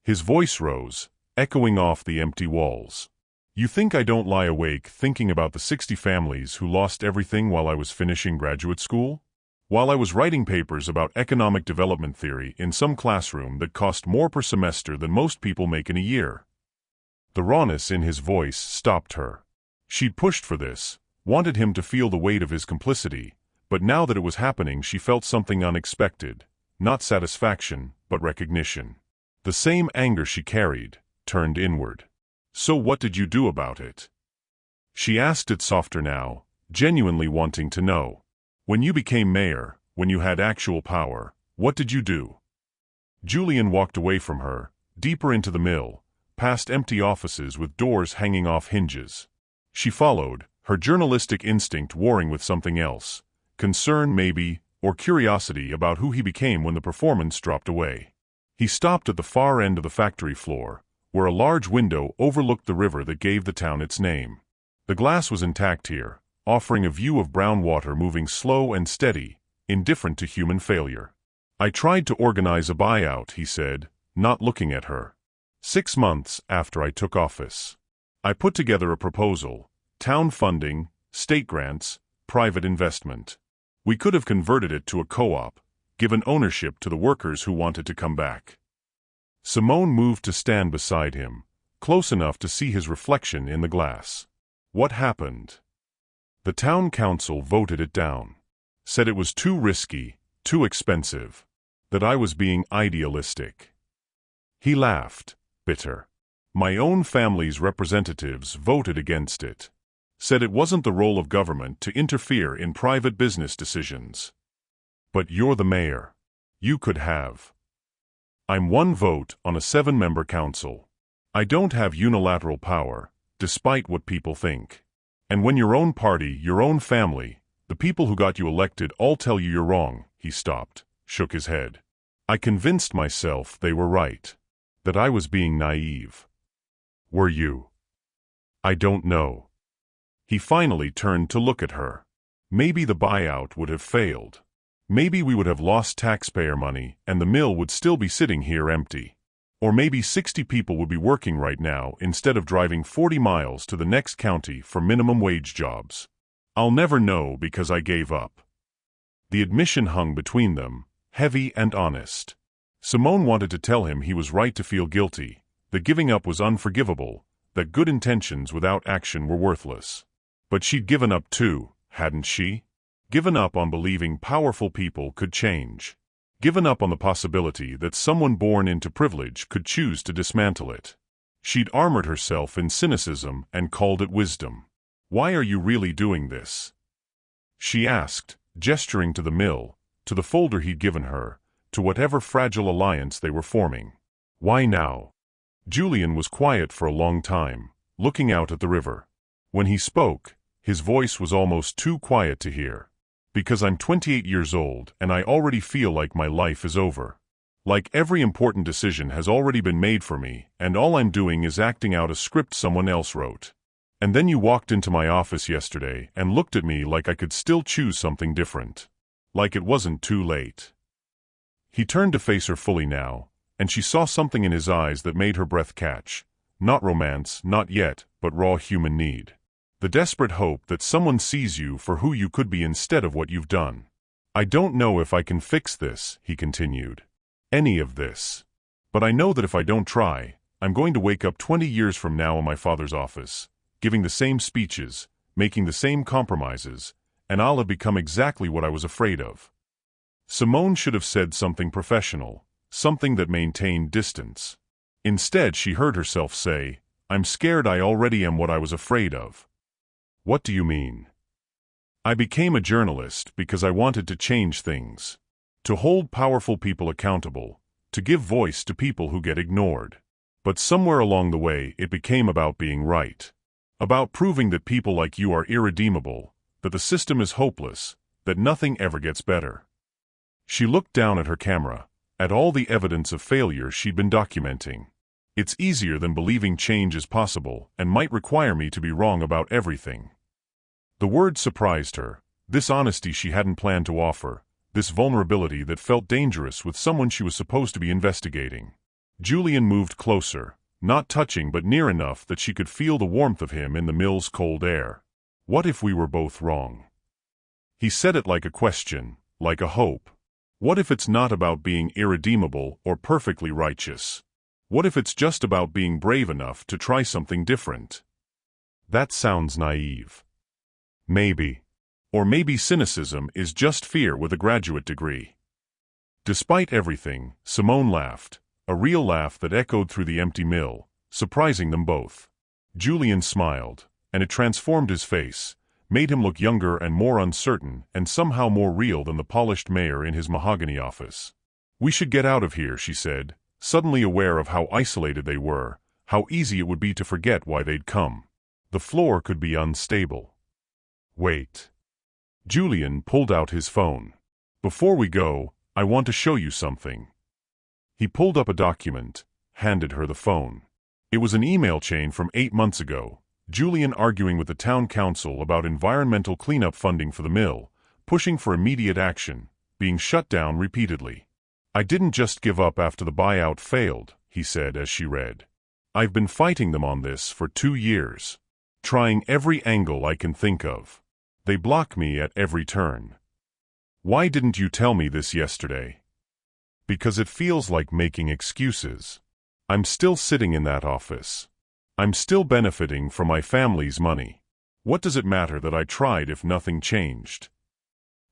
His voice rose, echoing off the empty walls. "You think I don't lie awake thinking about the 60 families who lost everything while I was finishing graduate school? While I was writing papers about economic development theory in some classroom that cost more per semester than most people make in a year?" The rawness in his voice stopped her. She'd pushed for this, wanted him to feel the weight of his complicity, but now that it was happening she felt something unexpected, not satisfaction, but recognition. The same anger she carried, turned inward. "So what did you do about it?" She asked it softer now, genuinely wanting to know. When you became mayor, when you had actual power, what did you do? Julian walked away from her, deeper into the mill, past empty offices with doors hanging off hinges. She followed, her journalistic instinct warring with something else, concern maybe, or curiosity about who he became when the performance dropped away. He stopped at the far end of the factory floor, where a large window overlooked the river that gave the town its name. The glass was intact here, offering a view of brown water moving slow and steady, indifferent to human failure. I tried to organize a buyout, he said, not looking at her. 6 months after I took office. I put together a proposal: town funding, state grants, private investment. We could have converted it to a co-op, given ownership to the workers who wanted to come back. Simone moved to stand beside him, close enough to see his reflection in the glass. What happened? The town council voted it down. Said it was too risky, too expensive. That I was being idealistic. He laughed, bitter. My own family's representatives voted against it. Said it wasn't the role of government to interfere in private business decisions. But you're the mayor. You could have. I'm 1 vote on a 7-member council. I don't have unilateral power, despite what people think. And when your own party, your own family, the people who got you elected all tell you you're wrong, he stopped, shook his head. I convinced myself they were right. That I was being naive. Were you? I don't know. He finally turned to look at her. Maybe the buyout would have failed. Maybe we would have lost taxpayer money and the mill would still be sitting here empty. Or maybe 60 people would be working right now instead of driving 40 miles to the next county for minimum wage jobs. I'll never know because I gave up. The admission hung between them, heavy and honest. Simone wanted to tell him he was right to feel guilty, that giving up was unforgivable, that good intentions without action were worthless. But she'd given up too, hadn't she? Given up on believing powerful people could change. Given up on the possibility that someone born into privilege could choose to dismantle it. She'd armored herself in cynicism and called it wisdom. Why are you really doing this? She asked, gesturing to the mill, to the folder he'd given her, to whatever fragile alliance they were forming. Why now? Julian was quiet for a long time, looking out at the river. When he spoke, his voice was almost too quiet to hear. Because I'm 28 years old and I already feel like my life is over. Like every important decision has already been made for me and all I'm doing is acting out a script someone else wrote. And then you walked into my office yesterday and looked at me like I could still choose something different. Like it wasn't too late. He turned to face her fully now, and she saw something in his eyes that made her breath catch. Not romance, not yet, but raw human need. The desperate hope that someone sees you for who you could be instead of what you've done. I don't know if I can fix this, he continued. Any of this. But I know that if I don't try, I'm going to wake up 20 years from now in my father's office, giving the same speeches, making the same compromises, and I'll have become exactly what I was afraid of. Simone should have said something professional, something that maintained distance. Instead, she heard herself say, I'm scared I already am what I was afraid of. What do you mean? I became a journalist because I wanted to change things. To hold powerful people accountable, to give voice to people who get ignored. But somewhere along the way it became about being right. About proving that people like you are irredeemable, that the system is hopeless, that nothing ever gets better. She looked down at her camera, at all the evidence of failure she'd been documenting. It's easier than believing change is possible and might require me to be wrong about everything. The word surprised her, this honesty she hadn't planned to offer, this vulnerability that felt dangerous with someone she was supposed to be investigating. Julian moved closer, not touching but near enough that she could feel the warmth of him in the mill's cold air. What if we were both wrong? He said it like a question, like a hope. What if it's not about being irredeemable or perfectly righteous? What if it's just about being brave enough to try something different? That sounds naive. Maybe. Or maybe cynicism is just fear with a graduate degree. Despite everything, Simone laughed, a real laugh that echoed through the empty mill, surprising them both. Julian smiled, and it transformed his face, made him look younger and more uncertain and somehow more real than the polished mayor in his mahogany office. "We should get out of here," she said, suddenly aware of how isolated they were, how easy it would be to forget why they'd come. The floor could be unstable. "Wait." Julian pulled out his phone. "Before we go, I want to show you something." He pulled up a document, handed her the phone. It was an email chain from 8 months ago, Julian arguing with the town council about environmental cleanup funding for the mill, pushing for immediate action, being shut down repeatedly. "I didn't just give up after the buyout failed," he said as she read. "I've been fighting them on this for 2 years. Trying every angle I can think of. They block me at every turn. Why didn't you tell me this yesterday?" "Because it feels like making excuses. I'm still sitting in that office. I'm still benefiting from my family's money. What does it matter that I tried if nothing changed?"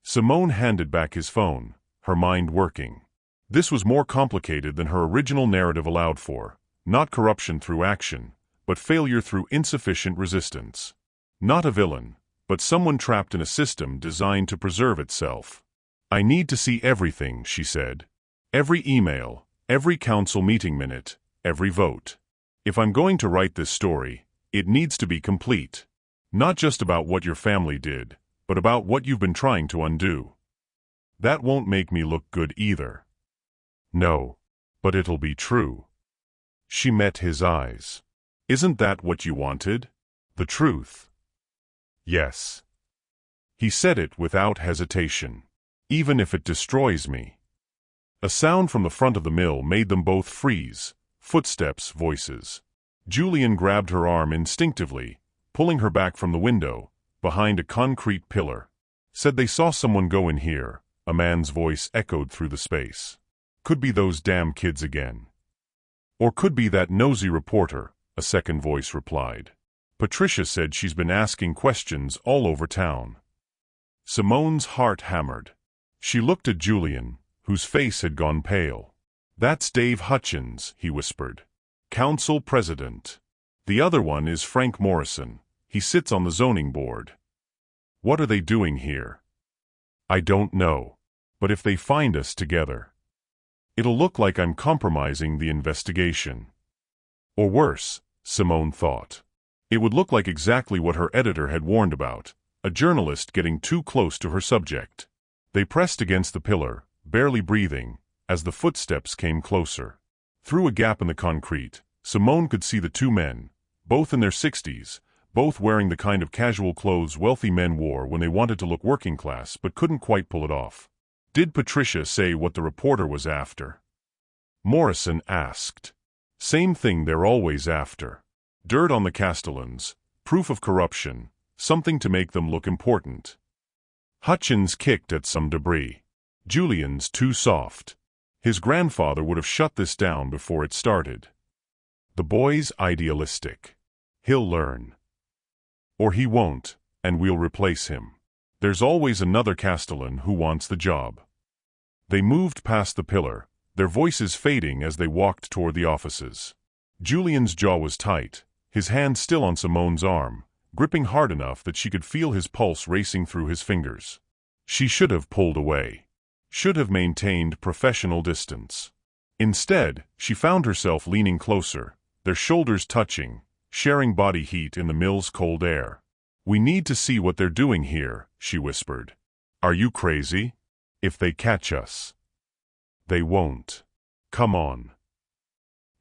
Simone handed back his phone, her mind working. This was more complicated than her original narrative allowed for, not corruption through action, but failure through insufficient resistance. Not a villain, but someone trapped in a system designed to preserve itself. "I need to see everything," she said. "Every email, every council meeting minute, every vote. If I'm going to write this story, it needs to be complete. Not just about what your family did, but about what you've been trying to undo. That won't make me look good either." "No, but it'll be true." She met his eyes. "Isn't that what you wanted? The truth?" "Yes." He said it without hesitation. "Even if it destroys me." A sound from the front of the mill made them both freeze. Footsteps, voices. Julian grabbed her arm instinctively, pulling her back from the window, behind a concrete pillar. "Said they saw someone go in here," a man's voice echoed through the space. "Could be those damn kids again." "Or could be that nosy reporter," a second voice replied. "Patricia said she's been asking questions all over town." Simone's heart hammered. She looked at Julian, whose face had gone pale. "That's Dave Hutchins," he whispered. "Council president. The other one is Frank Morrison. He sits on the zoning board." "What are they doing here?" "I don't know. But if they find us together, it'll look like I'm compromising the investigation." Or worse, Simone thought. It would look like exactly what her editor had warned about, a journalist getting too close to her subject. They pressed against the pillar, barely breathing, as the footsteps came closer. Through a gap in the concrete, Simone could see the two men, both in their 60s, both wearing the kind of casual clothes wealthy men wore when they wanted to look working class but couldn't quite pull it off. "Did Patricia say what the reporter was after?" Morrison asked. "Same thing they're always after. Dirt on the Castellans, proof of corruption, something to make them look important." Hutchins kicked at some debris. "Julian's too soft. His grandfather would have shut this down before it started. The boy's idealistic. He'll learn. Or he won't, and we'll replace him. There's always another Castellan who wants the job." They moved past the pillar, their voices fading as they walked toward the offices. Julian's jaw was tight, his hand still on Simone's arm, gripping hard enough that she could feel his pulse racing through his fingers. She should have pulled away. Should have maintained professional distance. Instead, she found herself leaning closer, their shoulders touching, sharing body heat in the mill's cold air. "We need to see what they're doing here," she whispered. "Are you crazy? If they catch us." "They won't. Come on."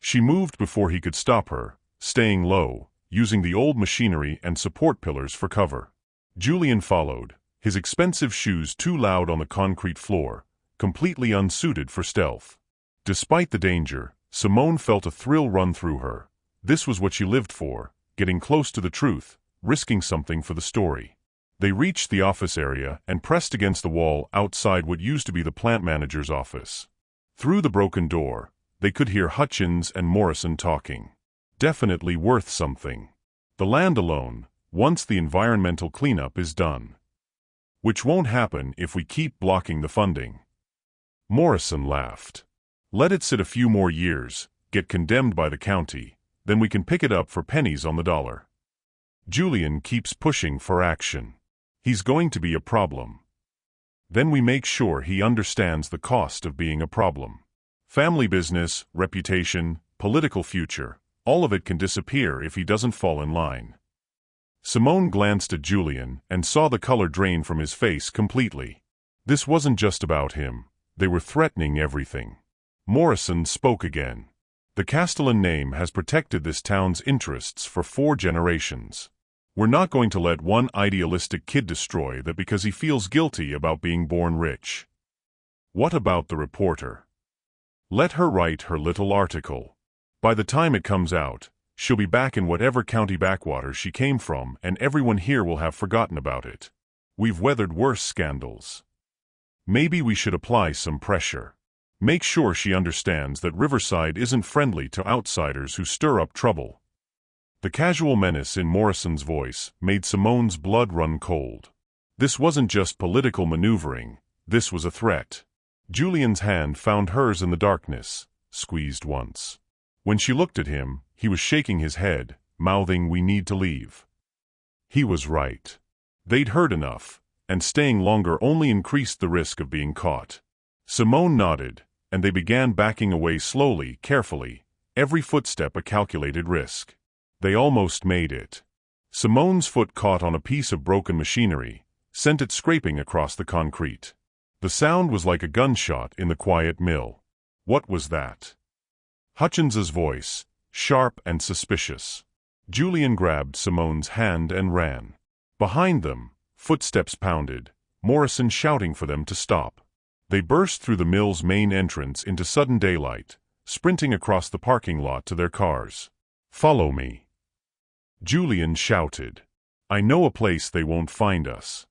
She moved before he could stop her, staying low, using the old machinery and support pillars for cover. Julian followed, his expensive shoes too loud on the concrete floor, completely unsuited for stealth. Despite the danger, Simone felt a thrill run through her. This was what she lived for, getting close to the truth, risking something for the story. They reached the office area and pressed against the wall outside what used to be the plant manager's office. Through the broken door, they could hear Hutchins and Morrison talking. Definitely worth something. The land alone, once the environmental cleanup is done. Which won't happen if we keep blocking the funding. Morrison laughed. "Let it sit a few more years, get condemned by the county, then we can pick it up for pennies on the dollar." Julian keeps pushing for action. He's going to be a problem. Then we make sure he understands the cost of being a problem. Family business, reputation, political future, all of it can disappear if he doesn't fall in line. Simone glanced at Julian and saw the color drain from his face completely. This wasn't just about him. They were threatening everything. Morrison spoke again. The Castellan name has protected this town's interests for 4 generations. We're not going to let one idealistic kid destroy that because he feels guilty about being born rich. What about the reporter? Let her write her little article. By the time it comes out, she'll be back in whatever county backwater she came from, and everyone here will have forgotten about it. We've weathered worse scandals. Maybe we should apply some pressure. Make sure she understands that Riverside isn't friendly to outsiders who stir up trouble. The casual menace in Morrison's voice made Simone's blood run cold. This wasn't just political maneuvering, this was a threat. Julian's hand found hers in the darkness, squeezed once. When she looked at him, he was shaking his head, mouthing, "We need to leave." He was right. They'd heard enough, and staying longer only increased the risk of being caught. Simone nodded, and they began backing away slowly, carefully, every footstep a calculated risk. They almost made it. Simone's foot caught on a piece of broken machinery, sent it scraping across the concrete. The sound was like a gunshot in the quiet mill. What was that? Hutchins's voice, sharp and suspicious. Julian grabbed Simone's hand and ran. Behind them, footsteps pounded, Morrison shouting for them to stop. They burst through the mill's main entrance into sudden daylight, sprinting across the parking lot to their cars. "Follow me," Julian shouted. "I know a place they won't find us."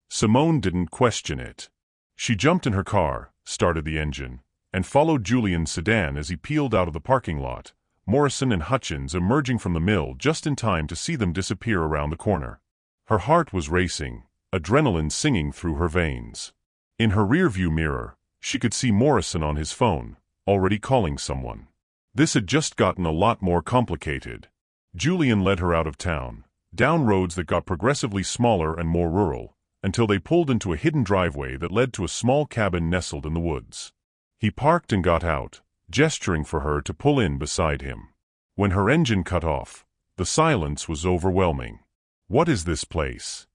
Simone didn't question it. She jumped in her car, started the engine, and followed Julian's sedan as he peeled out of the parking lot, Morrison and Hutchins emerging from the mill just in time to see them disappear around the corner. Her heart was racing, adrenaline singing through her veins. In her rearview mirror, she could see Morrison on his phone, already calling someone. This had just gotten a lot more complicated. Julian led her out of town, down roads that got progressively smaller and more rural, until they pulled into a hidden driveway that led to a small cabin nestled in the woods. He parked and got out, gesturing for her to pull in beside him. When her engine cut off, the silence was overwhelming. "What is this place?"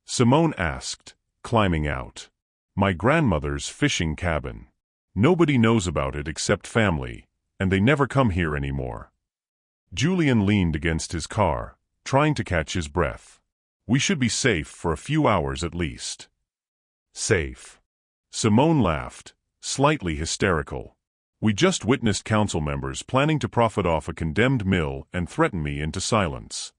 Simone asked, climbing out. "My grandmother's fishing cabin. Nobody knows about it except family, and they never come here anymore." Julian leaned against his car, trying to catch his breath. "We should be safe for a few hours at least." "Safe?" Simone laughed, slightly hysterical. "We just witnessed council members planning to profit off a condemned mill and threaten me into silence."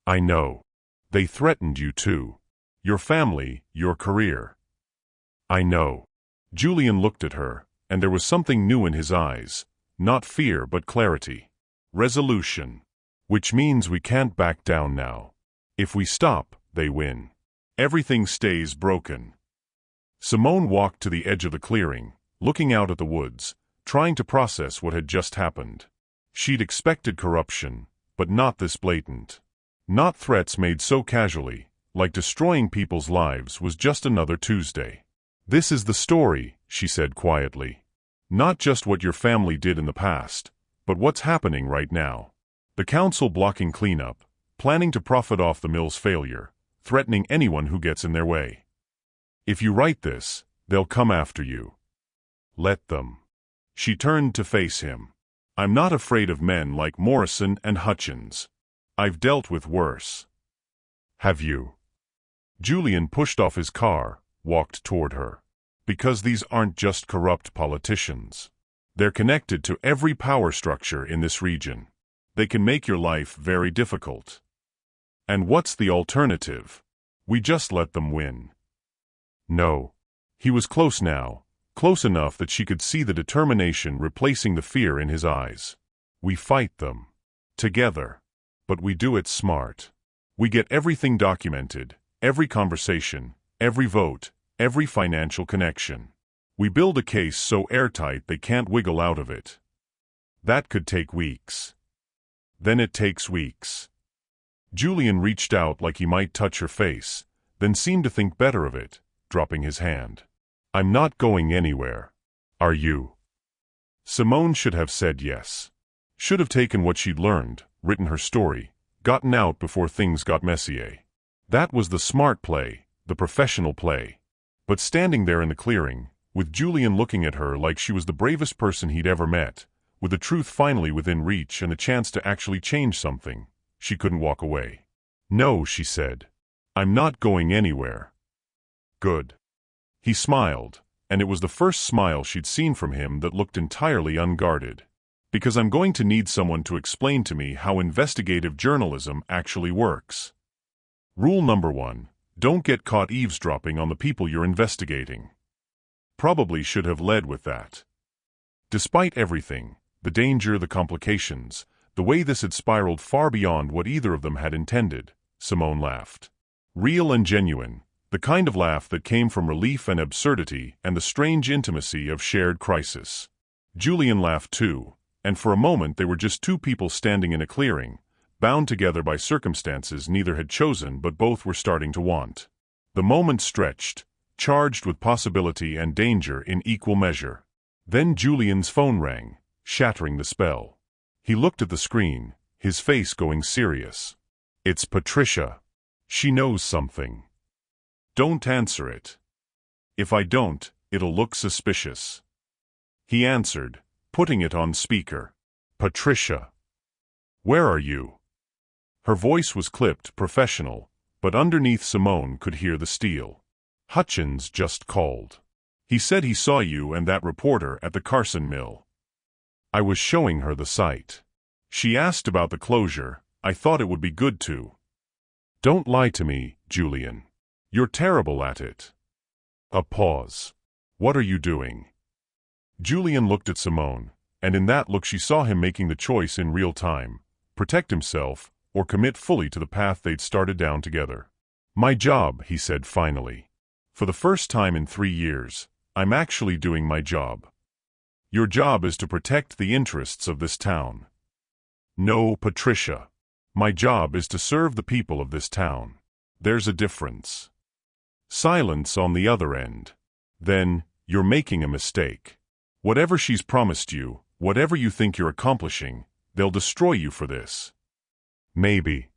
"I know. They threatened you too. Your family, your career." "I know." Julian looked at her, and there was something new in his eyes, not fear but clarity. "Resolution. Which means we can't back down now. If we stop, they win. Everything stays broken." Simone walked to the edge of the clearing, looking out at the woods, trying to process what had just happened. She'd expected corruption, but not this blatant. Not threats made so casually, like destroying people's lives was just another Tuesday. "This is the story," she said quietly. "Not just what your family did in the past, but what's happening right now. The council blocking cleanup, planning to profit off the mill's failure, threatening anyone who gets in their way. If you write this, they'll come after you. Let them." She turned to face him. "I'm not afraid of men like Morrison and Hutchins. I've dealt with worse." "Have you?" Julian pushed off his car, walked toward her. "Because these aren't just corrupt politicians. They're connected to every power structure in this region. They can make your life very difficult. And what's the alternative? We just let them win." "No." He was close now, close enough that she could see the determination replacing the fear in his eyes. "We fight them. Together. But we do it smart. We get everything documented, every conversation, every vote, every financial connection. We build a case so airtight they can't wiggle out of it. That could take weeks. Then it takes weeks." Julian reached out like he might touch her face, then seemed to think better of it, dropping his hand. I'm not going anywhere. Are you? Simone should have said yes. Should have taken what she'd learned, written her story, gotten out before things got messy. That was the smart play, the professional play. But standing there in the clearing, with Julian looking at her like she was the bravest person he'd ever met, with the truth finally within reach and the chance to actually change something, she couldn't walk away. No, she said. I'm not going anywhere. Good. He smiled, and it was the first smile she'd seen from him that looked entirely unguarded. Because I'm going to need someone to explain to me how investigative journalism actually works. Rule number 1. Don't get caught eavesdropping on the people you're investigating. Probably should have led with that. Despite everything, the danger, the complications, the way this had spiraled far beyond what either of them had intended, Simone laughed. Real and genuine, the kind of laugh that came from relief and absurdity and the strange intimacy of shared crisis. Julian laughed too, and for a moment they were just two people standing in a clearing, bound together by circumstances neither had chosen but both were starting to want. The moment stretched, charged with possibility and danger in equal measure. Then Julian's phone rang, shattering the spell. He looked at the screen, his face going serious. It's Patricia. She knows something. Don't answer it. If I don't, it'll look suspicious. He answered, putting it on speaker. Patricia. Where are you? Her voice was clipped, professional, but underneath Simone could hear the steel. Hutchins just called. He said he saw you and that reporter at the Carson Mill. I was showing her the site. She asked about the closure. I thought it would be good to. Don't lie to me, Julian. You're terrible at it. A pause. What are you doing? Julian looked at Simone, and in that look she saw him making the choice in real time, protect himself or commit fully to the path they'd started down together. My job, he said finally. For the first time in 3 years, I'm actually doing my job. Your job is to protect the interests of this town. No, Patricia. My job is to serve the people of this town. There's a difference. Silence on the other end. Then, you're making a mistake. Whatever she's promised you, whatever you think you're accomplishing, they'll destroy you for this. Maybe.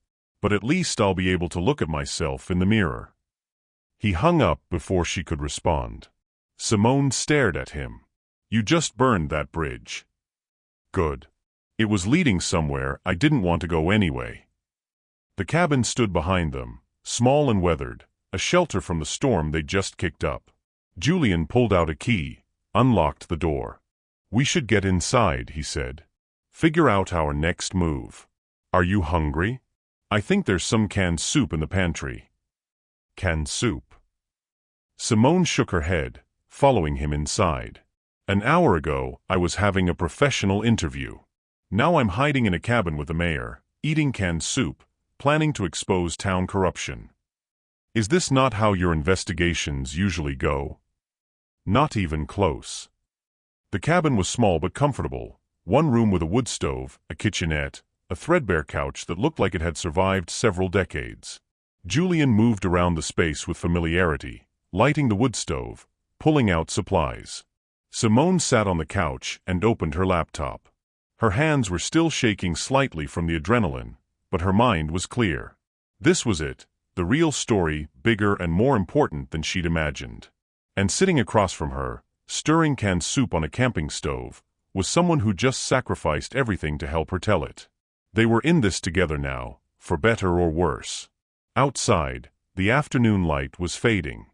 But at least I'll be able to look at myself in the mirror. He hung up before she could respond. Simone stared at him. You just burned that bridge. Good. It was leading somewhere I didn't want to go anyway. The cabin stood behind them, small and weathered, a shelter from the storm they'd just kicked up. Julian pulled out a key, unlocked the door. We should get inside, he said. Figure out our next move. Are you hungry? I think there's some canned soup in the pantry. Canned soup. Simone shook her head, following him inside. An hour ago, I was having a professional interview. Now I'm hiding in a cabin with the mayor, eating canned soup, planning to expose town corruption. Is this not how your investigations usually go? Not even close. The cabin was small but comfortable, one room with a wood stove, a kitchenette, a threadbare couch that looked like it had survived several decades. Julian moved around the space with familiarity, lighting the wood stove, pulling out supplies. Simone sat on the couch and opened her laptop. Her hands were still shaking slightly from the adrenaline, but her mind was clear. This was it, the real story, bigger and more important than she'd imagined. And sitting across from her, stirring canned soup on a camping stove, was someone who just sacrificed everything to help her tell it. They were in this together now, for better or worse. Outside, the afternoon light was fading.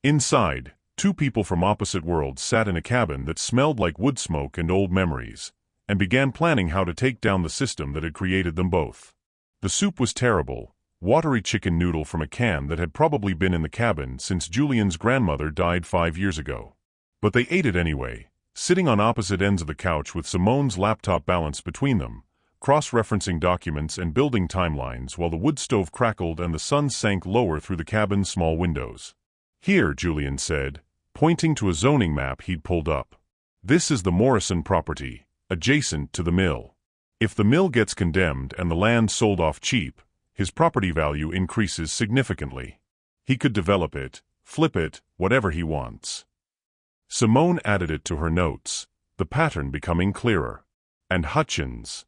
Inside, two people from opposite worlds sat in a cabin that smelled like wood smoke and old memories, and began planning how to take down the system that had created them both. The soup was terrible, watery chicken noodle from a can that had probably been in the cabin since Julian's grandmother died 5 years ago. But they ate it anyway, sitting on opposite ends of the couch with Simone's laptop balanced between them, cross-referencing documents and building timelines while the wood stove crackled and the sun sank lower through the cabin's small windows. Here, Julian said, pointing to a zoning map he'd pulled up. This is the Morrison property, adjacent to the mill. If the mill gets condemned and the land sold off cheap, his property value increases significantly. He could develop it, flip it, whatever he wants. Simone added it to her notes, the pattern becoming clearer. And Hutchins.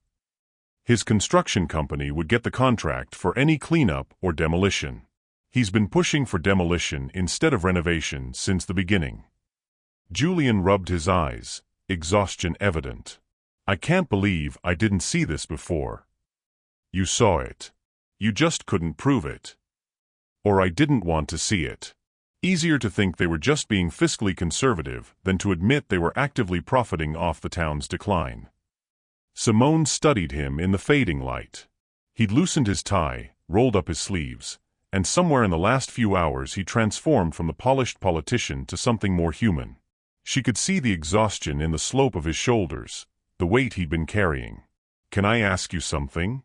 His construction company would get the contract for any cleanup or demolition. He's been pushing for demolition instead of renovation since the beginning. Julian rubbed his eyes, exhaustion evident. I can't believe I didn't see this before. You saw it. You just couldn't prove it. Or I didn't want to see it. Easier to think they were just being fiscally conservative than to admit they were actively profiting off the town's decline. Simone studied him in the fading light. He'd loosened his tie, rolled up his sleeves, and somewhere in the last few hours he transformed from the polished politician to something more human. She could see the exhaustion in the slope of his shoulders, the weight he'd been carrying. Can I ask you something?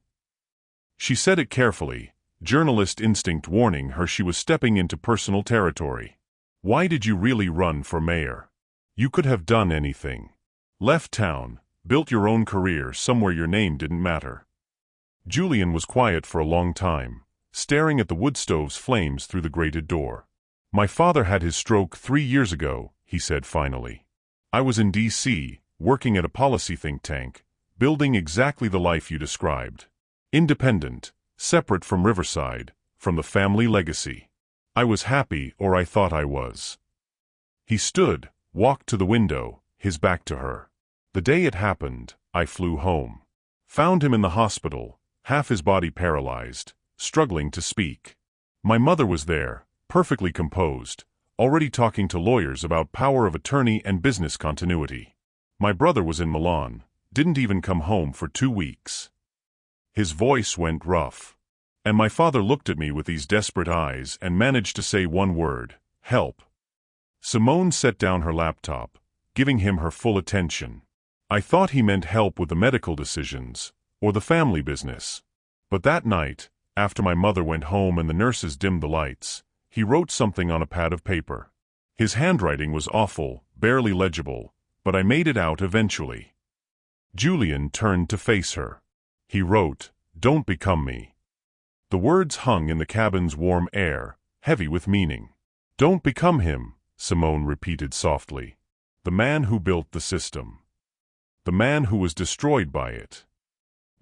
She said it carefully, journalist instinct warning her she was stepping into personal territory. Why did you really run for mayor? You could have done anything. Left town, built your own career somewhere your name didn't matter. Julian was quiet for a long time, staring at the wood stove's flames through the grated door. My father had his stroke 3 years ago, he said finally. I was in D.C., working at a policy think tank, building exactly the life you described. Independent, separate from Riverside, from the family legacy. I was happy, or I thought I was. He stood, walked to the window, his back to her. The day it happened, I flew home. Found him in the hospital, half his body paralyzed, struggling to speak. My mother was there, perfectly composed, already talking to lawyers about power of attorney and business continuity. My brother was in Milan, didn't even come home for 2 weeks. His voice went rough. And my father looked at me with these desperate eyes and managed to say one word, help. Simone set down her laptop, giving him her full attention. I thought he meant help with the medical decisions, or the family business. But that night, after my mother went home and the nurses dimmed the lights, he wrote something on a pad of paper. His handwriting was awful, barely legible, but I made it out eventually. Julian turned to face her. He wrote, "Don't become me." The words hung in the cabin's warm air, heavy with meaning. "Don't become him," Simone repeated softly. "The man who built the system. The man who was destroyed by it."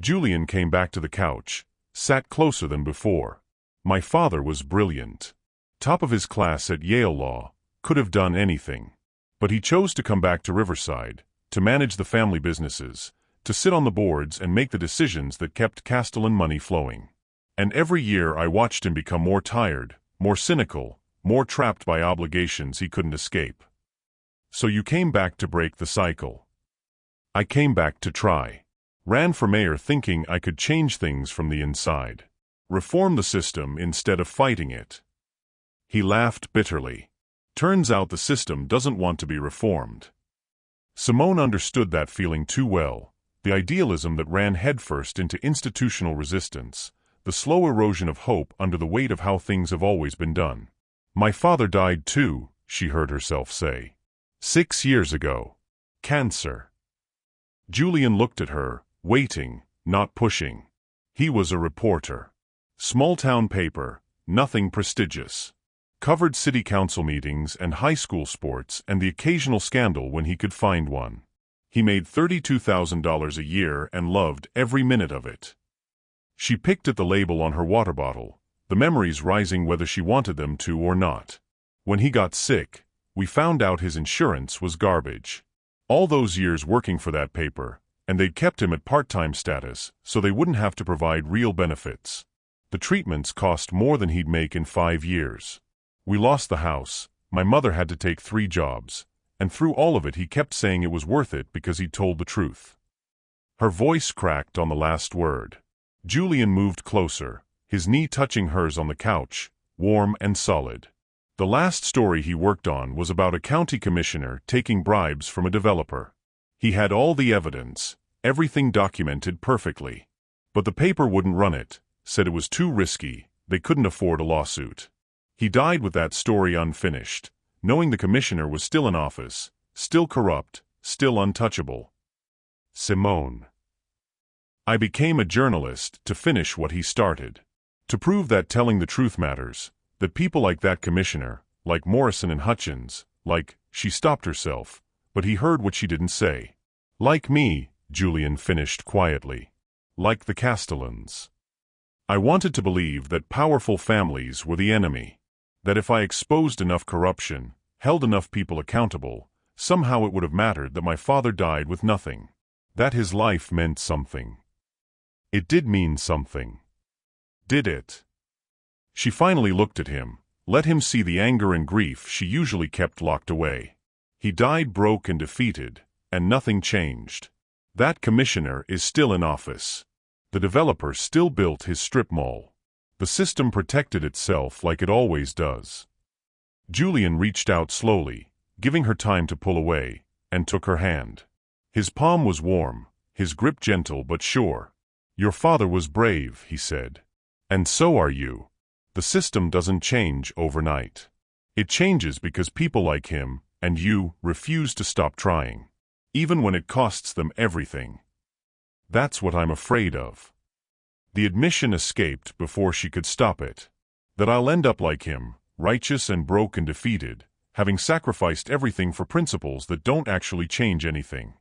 Julian came back to the couch, sat closer than before. My father was brilliant. Top of his class at Yale Law, could have done anything. But he chose to come back to Riverside, to manage the family businesses, to sit on the boards and make the decisions that kept Castellan money flowing. And every year I watched him become more tired, more cynical, more trapped by obligations he couldn't escape. So you came back to break the cycle. I came back to try. Ran for mayor thinking I could change things from the inside. Reform the system instead of fighting it. He laughed bitterly. Turns out the system doesn't want to be reformed. Simone understood that feeling too well, the idealism that ran headfirst into institutional resistance, the slow erosion of hope under the weight of how things have always been done. My father died too, she heard herself say. 6 years ago. Cancer. Julian looked at her, waiting, not pushing. He was a reporter. Small-town paper, nothing prestigious. Covered city council meetings and high school sports and the occasional scandal when he could find one. He made $32,000 a year and loved every minute of it. She picked at the label on her water bottle, the memories rising whether she wanted them to or not. When he got sick, we found out his insurance was garbage. All those years working for that paper, and they'd kept him at part-time status so they wouldn't have to provide real benefits. The treatments cost more than he'd make in 5 years. We lost the house, my mother had to take 3 jobs, and through all of it he kept saying it was worth it because he'd told the truth. Her voice cracked on the last word. Julian moved closer, his knee touching hers on the couch, warm and solid. The last story he worked on was about a county commissioner taking bribes from a developer. He had all the evidence, everything documented perfectly. But the paper wouldn't run it, said it was too risky, they couldn't afford a lawsuit. He died with that story unfinished, knowing the commissioner was still in office, still corrupt, still untouchable. Simone. I became a journalist to finish what he started. To prove that telling the truth matters, that people like that commissioner, like Morrison and Hutchins, she stopped herself, but he heard what she didn't say. Like me, Julian finished quietly. Like the Castellans. I wanted to believe that powerful families were the enemy. That if I exposed enough corruption, held enough people accountable, somehow it would have mattered that my father died with nothing. That his life meant something. It did mean something. Did it? She finally looked at him, let him see the anger and grief she usually kept locked away. He died broke and defeated, and nothing changed. That commissioner is still in office. The developer still built his strip mall. The system protected itself like it always does. Julian reached out slowly, giving her time to pull away, and took her hand. His palm was warm, his grip gentle but sure. Your father was brave, he said. And so are you. The system doesn't change overnight. It changes because people like him, and you, refuse to stop trying. Even when it costs them everything. That's what I'm afraid of. The admission escaped before she could stop it. That I'll end up like him, righteous and broke and defeated, having sacrificed everything for principles that don't actually change anything.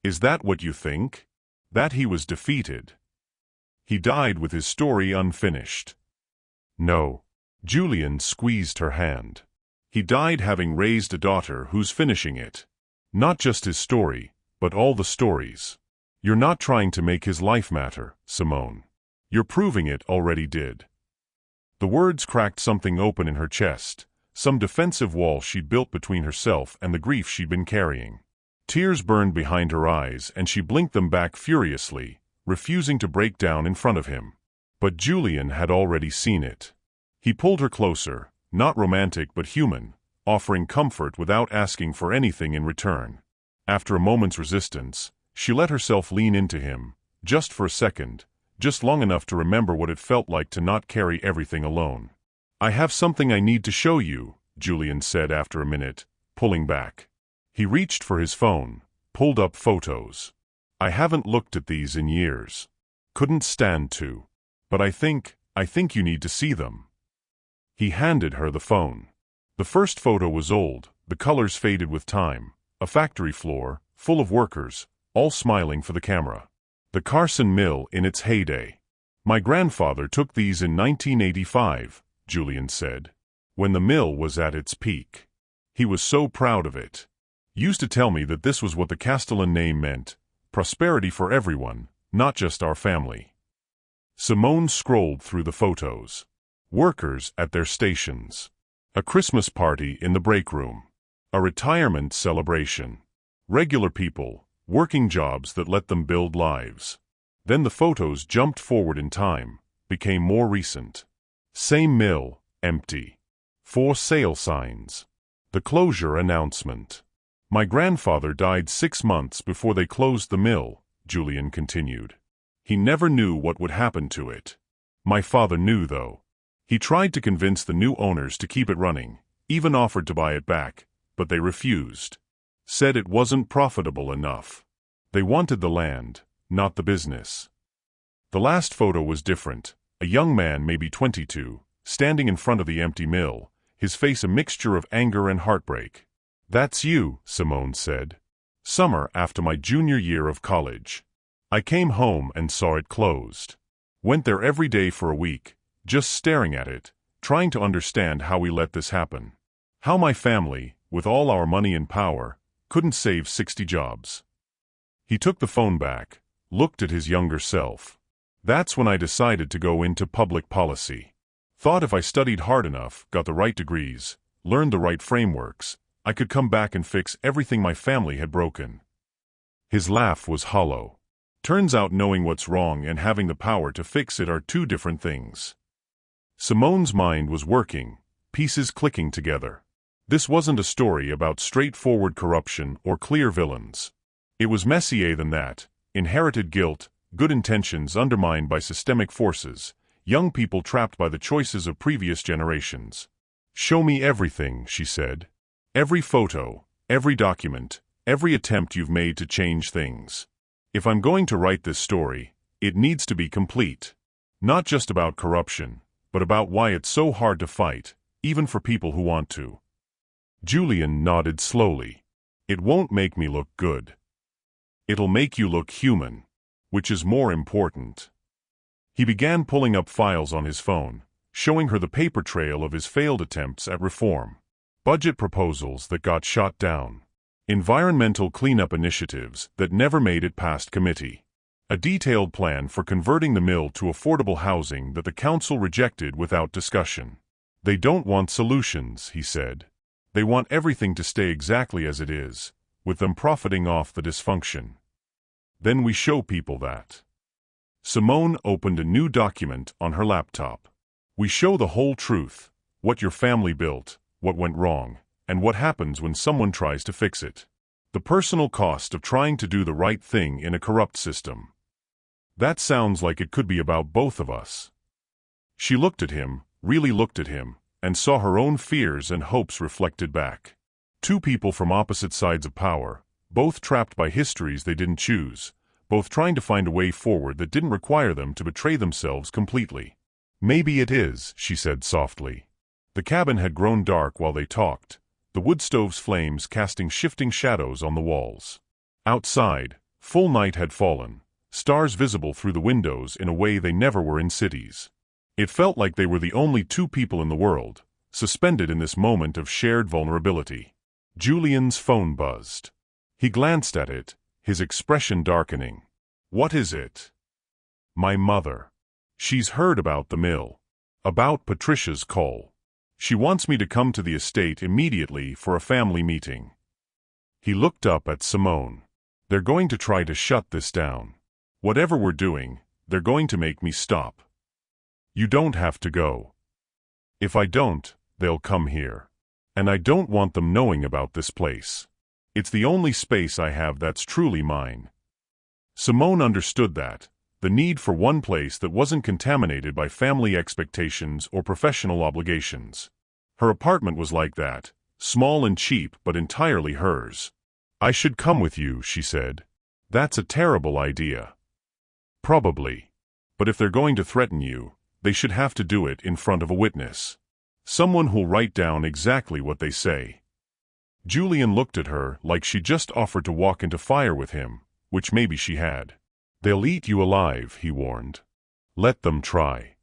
Is that what you think? That he was defeated? He died with his story unfinished. No. Julian squeezed her hand. He died having raised a daughter who's finishing it. Not just his story, but all the stories. You're not trying to make his life matter, Simone. You're proving it already did. The words cracked something open in her chest, some defensive wall she'd built between herself and the grief she'd been carrying. Tears burned behind her eyes and she blinked them back furiously, refusing to break down in front of him. But Julian had already seen it. He pulled her closer, not romantic but human, offering comfort without asking for anything in return. After a moment's resistance, she let herself lean into him, just for a second, just long enough to remember what it felt like to not carry everything alone. I have something I need to show you, Julian said after a minute, pulling back. He reached for his phone, pulled up photos. I haven't looked at these in years. Couldn't stand to. But I think you need to see them. He handed her the phone. The first photo was old, the colors faded with time, a factory floor, full of workers, all smiling for the camera. The Carson Mill in its heyday. My grandfather took these in 1985, Julian said, when the mill was at its peak. He was so proud of it. Used to tell me that this was what the Castellan name meant, prosperity for everyone, not just our family. Simone scrolled through the photos. Workers at their stations. A Christmas party in the break room. A retirement celebration. Regular people, working jobs that let them build lives. Then the photos jumped forward in time, became more recent. Same mill, empty. For sale signs. The closure announcement. My grandfather died 6 months before they closed the mill, Julian continued. He never knew what would happen to it. My father knew, though. He tried to convince the new owners to keep it running, even offered to buy it back, but they refused. Said it wasn't profitable enough. They wanted the land, not the business. The last photo was different, a young man maybe 22, standing in front of the empty mill, his face a mixture of anger and heartbreak. That's you, Simone said. Summer after my junior year of college. I came home and saw it closed. Went there every day for a week, just staring at it, trying to understand how we let this happen. How my family, with all our money and power, couldn't save 60 jobs. He took the phone back, looked at his younger self. That's when I decided to go into public policy. Thought if I studied hard enough, got the right degrees, learned the right frameworks, I could come back and fix everything my family had broken. His laugh was hollow. Turns out knowing what's wrong and having the power to fix it are two different things. Simone's mind was working, pieces clicking together. This wasn't a story about straightforward corruption or clear villains. It was messier than that, inherited guilt, good intentions undermined by systemic forces, young people trapped by the choices of previous generations. Show me everything, she said. Every photo, every document, every attempt you've made to change things. If I'm going to write this story, it needs to be complete. Not just about corruption, but about why it's so hard to fight, even for people who want to. Julian nodded slowly. It won't make me look good. It'll make you look human, which is more important. He began pulling up files on his phone, showing her the paper trail of his failed attempts at reform. Budget proposals that got shot down. Environmental cleanup initiatives that never made it past committee. A detailed plan for converting the mill to affordable housing that the council rejected without discussion. They don't want solutions, he said. They want everything to stay exactly as it is, with them profiting off the dysfunction. Then we show people that. Simone opened a new document on her laptop. We show the whole truth, what your family built, what went wrong, and what happens when someone tries to fix it. The personal cost of trying to do the right thing in a corrupt system. That sounds like it could be about both of us. She looked at him, really looked at him, and saw her own fears and hopes reflected back. Two people from opposite sides of power, both trapped by histories they didn't choose, both trying to find a way forward that didn't require them to betray themselves completely. Maybe it is, she said softly. The cabin had grown dark while they talked, the wood stove's flames casting shifting shadows on the walls. Outside, full night had fallen, stars visible through the windows in a way they never were in cities. It felt like they were the only two people in the world, suspended in this moment of shared vulnerability. Julian's phone buzzed. He glanced at it, his expression darkening. What is it? My mother. She's heard about the mill. About Patricia's call. She wants me to come to the estate immediately for a family meeting. He looked up at Simone. They're going to try to shut this down. Whatever we're doing, they're going to make me stop. You don't have to go. If I don't, they'll come here. And I don't want them knowing about this place. It's the only space I have that's truly mine. Simone understood that, the need for one place that wasn't contaminated by family expectations or professional obligations. Her apartment was like that, small and cheap but entirely hers. I should come with you, she said. That's a terrible idea. Probably. But if they're going to threaten you, they should have to do it in front of a witness. Someone who'll write down exactly what they say. Julian looked at her like she just offered to walk into fire with him, which maybe she had. They'll eat you alive, he warned. Let them try.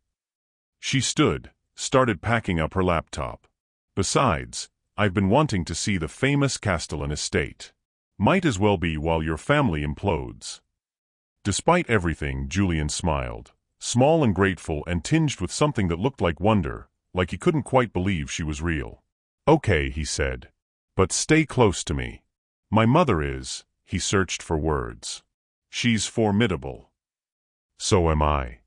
She stood, started packing up her laptop. Besides, I've been wanting to see the famous Castellan estate. Might as well be while your family implodes. Despite everything, Julian smiled, small and grateful and tinged with something that looked like wonder, like he couldn't quite believe she was real. Okay, he said. But stay close to me. My mother is, he searched for words. She's formidable. So am I.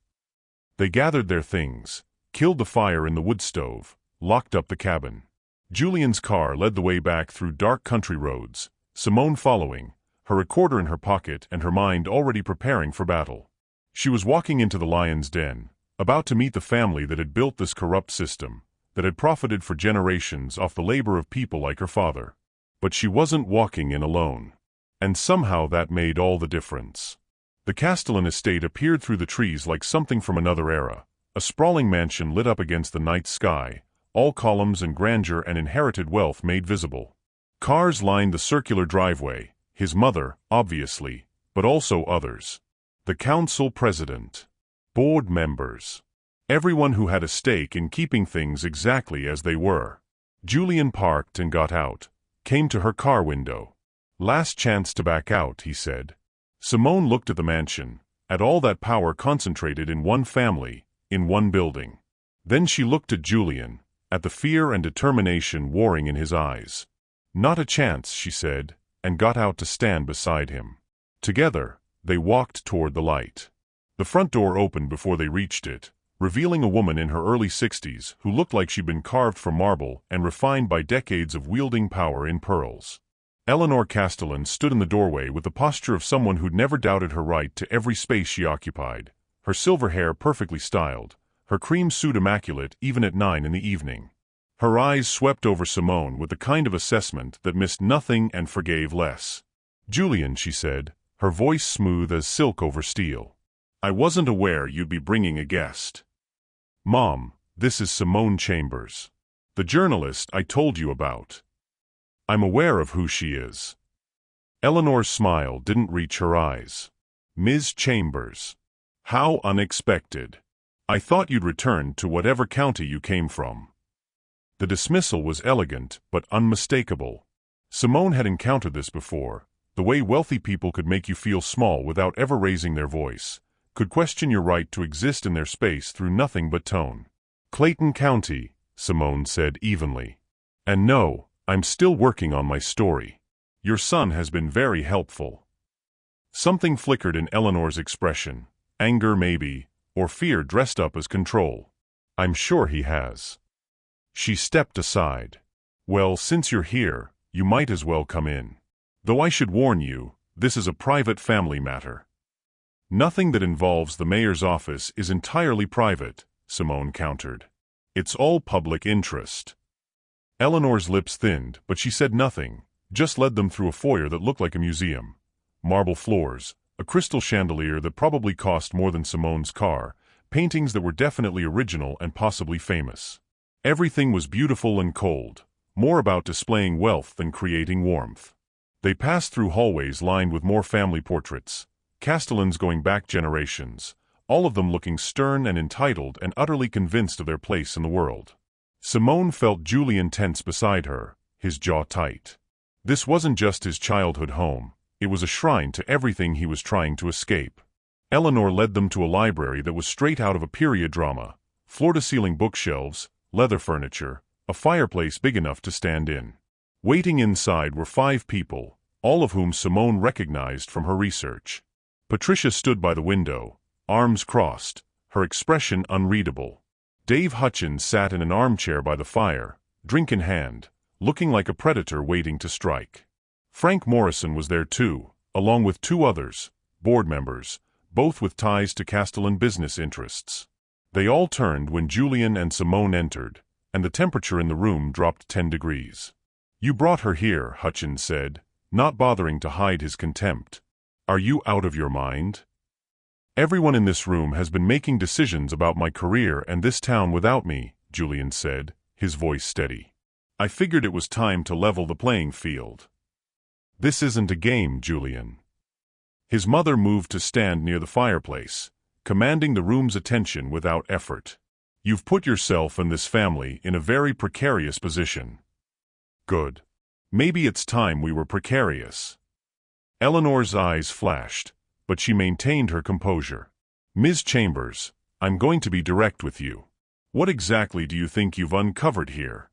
They gathered their things, killed the fire in the wood stove, locked up the cabin. Julian's car led the way back through dark country roads, Simone following, her recorder in her pocket and her mind already preparing for battle. She was walking into the lion's den, about to meet the family that had built this corrupt system, that had profited for generations off the labor of people like her father. But she wasn't walking in alone. And somehow that made all the difference. The Castellan estate appeared through the trees like something from another era, a sprawling mansion lit up against the night sky, all columns and grandeur and inherited wealth made visible. Cars lined the circular driveway, his mother, obviously, but also others. The council president. Board members. Everyone who had a stake in keeping things exactly as they were. Julian parked and got out, came to her car window. Last chance to back out, he said. Simone looked at the mansion, at all that power concentrated in one family, in one building. Then she looked at Julian, at the fear and determination warring in his eyes. Not a chance, she said, and got out to stand beside him. Together, they walked toward the light. The front door opened before they reached it, revealing a woman in her early 60s who looked like she'd been carved from marble and refined by decades of wielding power in pearls. Eleanor Castellan stood in the doorway with the posture of someone who'd never doubted her right to every space she occupied, her silver hair perfectly styled, her cream suit immaculate even at 9 in the evening. Her eyes swept over Simone with the kind of assessment that missed nothing and forgave less. Julian, she said, her voice smooth as silk over steel. I wasn't aware you'd be bringing a guest. Mom, this is Simone Chambers, the journalist I told you about. I'm aware of who she is. Eleanor's smile didn't reach her eyes. Ms. Chambers. How unexpected. I thought you'd returned to whatever county you came from. The dismissal was elegant but unmistakable. Simone had encountered this before, the way wealthy people could make you feel small without ever raising their voice, could question your right to exist in their space through nothing but tone. Clayton County, Simone said evenly. And no, I'm still working on my story. Your son has been very helpful. Something flickered in Eleanor's expression, anger maybe, or fear dressed up as control. I'm sure he has. She stepped aside. Well, since you're here, you might as well come in. Though I should warn you, this is a private family matter. Nothing that involves the mayor's office is entirely private, Simone countered. It's all public interest. Eleanor's lips thinned, but she said nothing, just led them through a foyer that looked like a museum. Marble floors, a crystal chandelier that probably cost more than Simone's car, paintings that were definitely original and possibly famous. Everything was beautiful and cold, more about displaying wealth than creating warmth. They passed through hallways lined with more family portraits, Castellans going back generations, all of them looking stern and entitled and utterly convinced of their place in the world. Simone felt Julian tense beside her, his jaw tight. This wasn't just his childhood home, it was a shrine to everything he was trying to escape. Eleanor led them to a library that was straight out of a period drama, floor-to-ceiling bookshelves, leather furniture, a fireplace big enough to stand in. Waiting inside were 5 people, all of whom Simone recognized from her research. Patricia stood by the window, arms crossed, her expression unreadable. Dave Hutchins sat in an armchair by the fire, drink in hand, looking like a predator waiting to strike. Frank Morrison was there too, along with 2 others, board members, both with ties to Castellan business interests. They all turned when Julian and Simone entered, and the temperature in the room dropped 10 degrees. You brought her here, Hutchins said, not bothering to hide his contempt. Are you out of your mind? Everyone in this room has been making decisions about my career and this town without me, Julian said, his voice steady. I figured it was time to level the playing field. This isn't a game, Julian. His mother moved to stand near the fireplace, commanding the room's attention without effort. You've put yourself and this family in a very precarious position. Good. Maybe it's time we were precarious. Eleanor's eyes flashed, but she maintained her composure. Ms. Chambers, I'm going to be direct with you. What exactly do you think you've uncovered here?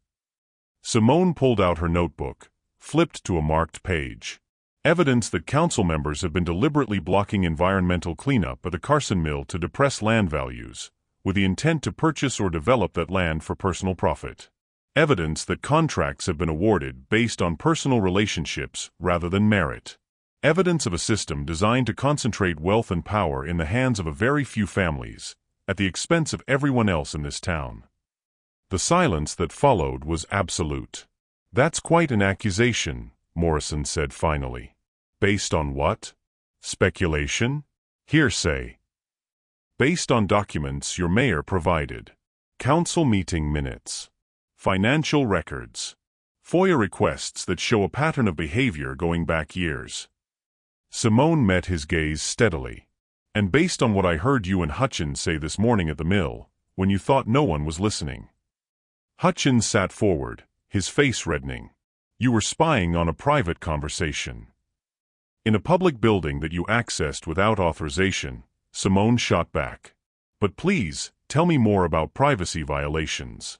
Simone pulled out her notebook, flipped to a marked page. Evidence that council members have been deliberately blocking environmental cleanup at the Carson Mill to depress land values, with the intent to purchase or develop that land for personal profit. Evidence that contracts have been awarded based on personal relationships rather than merit. Evidence of a system designed to concentrate wealth and power in the hands of a very few families, at the expense of everyone else in this town. The silence that followed was absolute. That's quite an accusation, Morrison said finally. Based on what? Speculation? Hearsay. Based on documents your mayor provided. Council meeting minutes. Financial records. FOIA requests that show a pattern of behavior going back years. Simone met his gaze steadily. And based on what I heard you and Hutchins say this morning at the mill, when you thought no one was listening. Hutchins sat forward, his face reddening. You were spying on a private conversation. In a public building that you accessed without authorization, Simone shot back. But please, tell me more about privacy violations.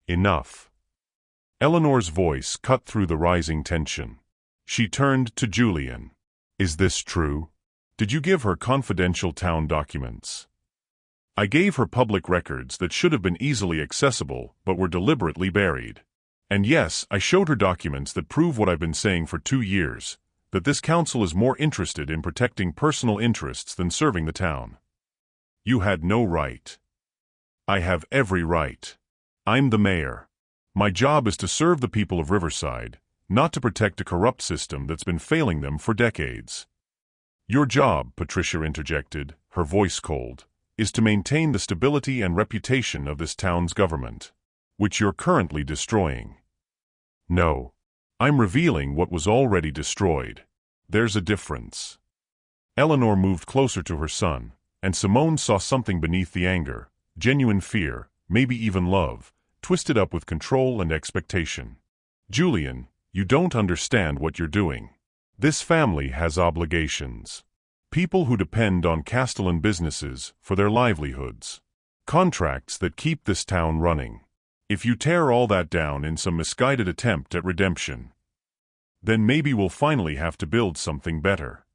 Enough. Eleanor's voice cut through the rising tension. She turned to Julian. Is this true? Did you give her confidential town documents? I gave her public records that should have been easily accessible but were deliberately buried. And yes, I showed her documents that prove what I've been saying for 2 years, that this council is more interested in protecting personal interests than serving the town. You had no right. I have every right. I'm the mayor. My job is to serve the people of Riverside, not to protect a corrupt system that's been failing them for decades. Your job, Patricia interjected, her voice cold, is to maintain the stability and reputation of this town's government, which you're currently destroying. No. I'm revealing what was already destroyed. There's a difference. Eleanor moved closer to her son, and Simone saw something beneath the anger, genuine fear, maybe even love, twisted up with control and expectation. Julian, you don't understand what you're doing. This family has obligations. People who depend on Castellan businesses for their livelihoods. Contracts that keep this town running. If you tear all that down in some misguided attempt at redemption, then maybe we'll finally have to build something better.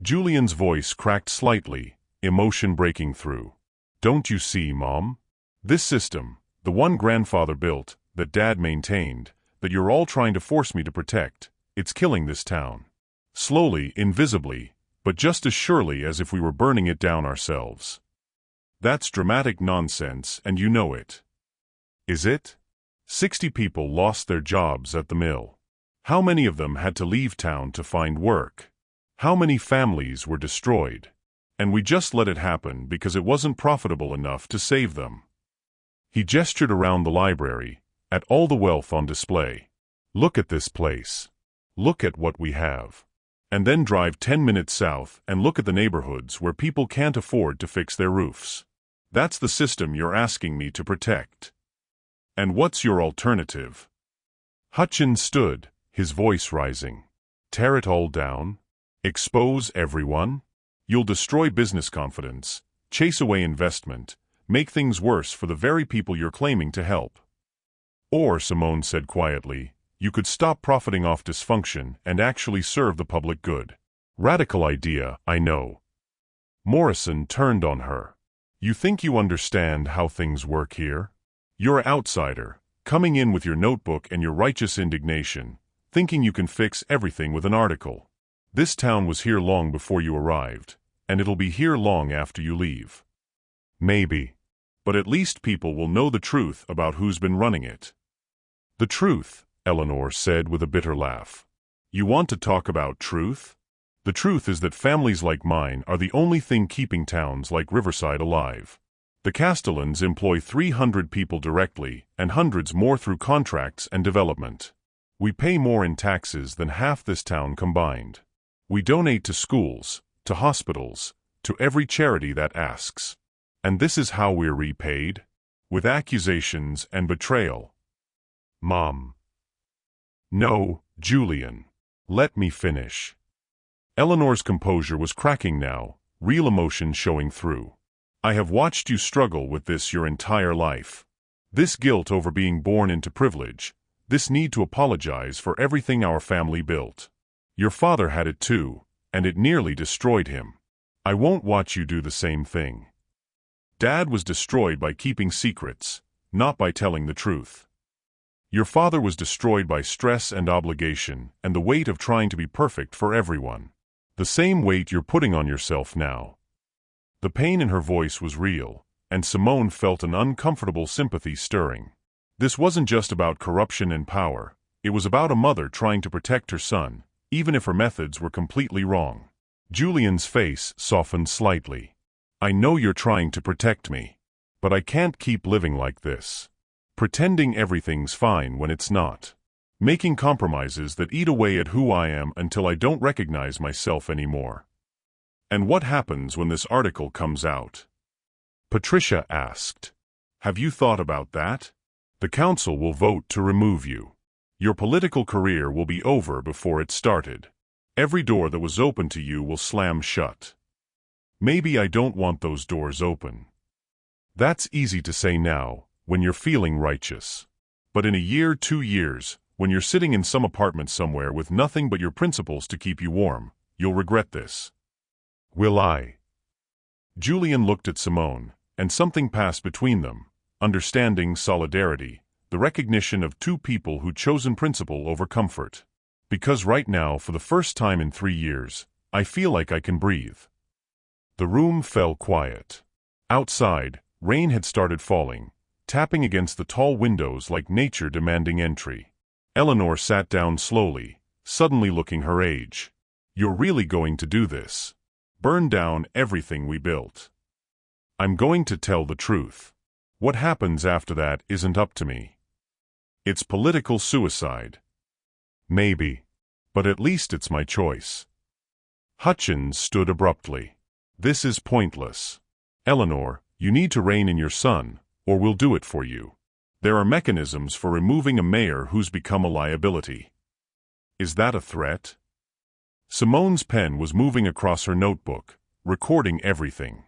Julian's voice cracked slightly, emotion breaking through. Don't you see, Mom? This system, the one grandfather built, that Dad maintained, that you're all trying to force me to protect, it's killing this town. Slowly, invisibly, but just as surely as if we were burning it down ourselves. That's dramatic nonsense, and you know it. Is it? 60 people lost their jobs at the mill. How many of them had to leave town to find work? How many families were destroyed? And we just let it happen because it wasn't profitable enough to save them. He gestured around the library, at all the wealth on display. Look at this place. Look at what we have. And then drive 10 minutes south and look at the neighborhoods where people can't afford to fix their roofs. That's the system you're asking me to protect. And what's your alternative? Hutchins stood, his voice rising. Tear it all down? Expose everyone? You'll destroy business confidence, chase away investment, make things worse for the very people you're claiming to help. Or, Simone said quietly, you could stop profiting off dysfunction and actually serve the public good. Radical idea, I know. Morrison turned on her. You think you understand how things work here? You're an outsider, coming in with your notebook and your righteous indignation, thinking you can fix everything with an article. This town was here long before you arrived, and it'll be here long after you leave. Maybe. But at least people will know the truth about who's been running it. The truth, Eleanor said with a bitter laugh. You want to talk about truth? The truth is that families like mine are the only thing keeping towns like Riverside alive. The Castellans employ 300 people directly and hundreds more through contracts and development. We pay more in taxes than half this town combined. We donate to schools, to hospitals, to every charity that asks. And this is how we're repaid? With accusations and betrayal. Mom. No, Julian. Let me finish. Eleanor's composure was cracking now, real emotion showing through. I have watched you struggle with this your entire life. This guilt over being born into privilege, this need to apologize for everything our family built. Your father had it too, and it nearly destroyed him. I won't watch you do the same thing. Dad was destroyed by keeping secrets, not by telling the truth. Your father was destroyed by stress and obligation and the weight of trying to be perfect for everyone. The same weight you're putting on yourself now. The pain in her voice was real, and Simone felt an uncomfortable sympathy stirring. This wasn't just about corruption and power, it was about a mother trying to protect her son, even if her methods were completely wrong. Julian's face softened slightly. I know you're trying to protect me, but I can't keep living like this. Pretending everything's fine when it's not. Making compromises that eat away at who I am until I don't recognize myself anymore. And what happens when this article comes out? Patricia asked. Have you thought about that? The council will vote to remove you. Your political career will be over before it started. Every door that was open to you will slam shut. Maybe I don't want those doors open. That's easy to say now, when you're feeling righteous. But in a year, 2 years, when you're sitting in some apartment somewhere with nothing but your principles to keep you warm, you'll regret this. Will I? Julian looked at Simone, and something passed between them, understanding, solidarity, the recognition of two people who'd chosen principle over comfort. Because right now, for the first time in 3 years, I feel like I can breathe. The room fell quiet. Outside, rain had started falling, tapping against the tall windows like nature demanding entry. Eleanor sat down slowly, suddenly looking her age. You're really going to do this? Burn down everything we built? I'm going to tell the truth. What happens after that isn't up to me. It's political suicide. Maybe. But at least it's my choice. Hutchins stood abruptly. This is pointless. Eleanor, you need to rein in your son, or we'll do it for you. There are mechanisms for removing a mayor who's become a liability. Is that a threat? Simone's pen was moving across her notebook, recording everything.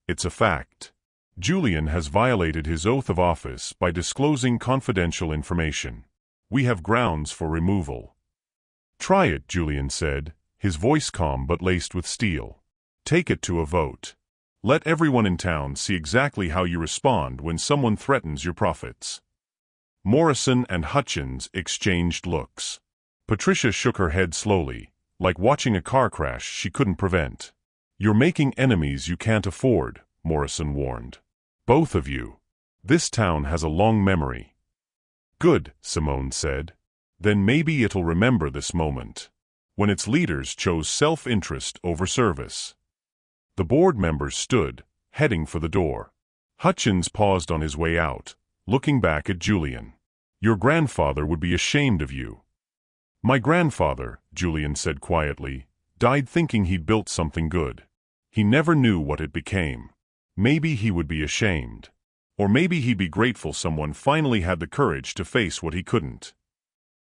It's a fact. Julian has violated his oath of office by disclosing confidential information. We have grounds for removal. Try it, Julian said, his voice calm but laced with steel. Take it to a vote. Let everyone in town see exactly how you respond when someone threatens your profits. Morrison and Hutchins exchanged looks. Patricia shook her head slowly, like watching a car crash she couldn't prevent. You're making enemies you can't afford, Morrison warned. Both of you. This town has a long memory. Good, Simone said. Then maybe it'll remember this moment, when its leaders chose self-interest over service. The board members stood, heading for the door. Hutchins paused on his way out, looking back at Julian. Your grandfather would be ashamed of you. My grandfather, Julian said quietly, died thinking he'd built something good. He never knew what it became. Maybe he would be ashamed. Or maybe he'd be grateful someone finally had the courage to face what he couldn't.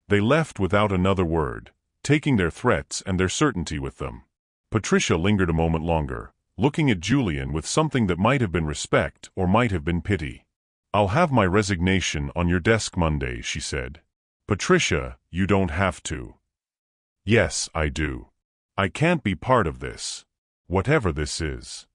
They left without another word, taking their threats and their certainty with them. Patricia lingered a moment longer, looking at Julian with something that might have been respect or might have been pity. I'll have my resignation on your desk Monday, she said. Patricia, you don't have to. Yes, I do. I can't be part of this. Whatever this is.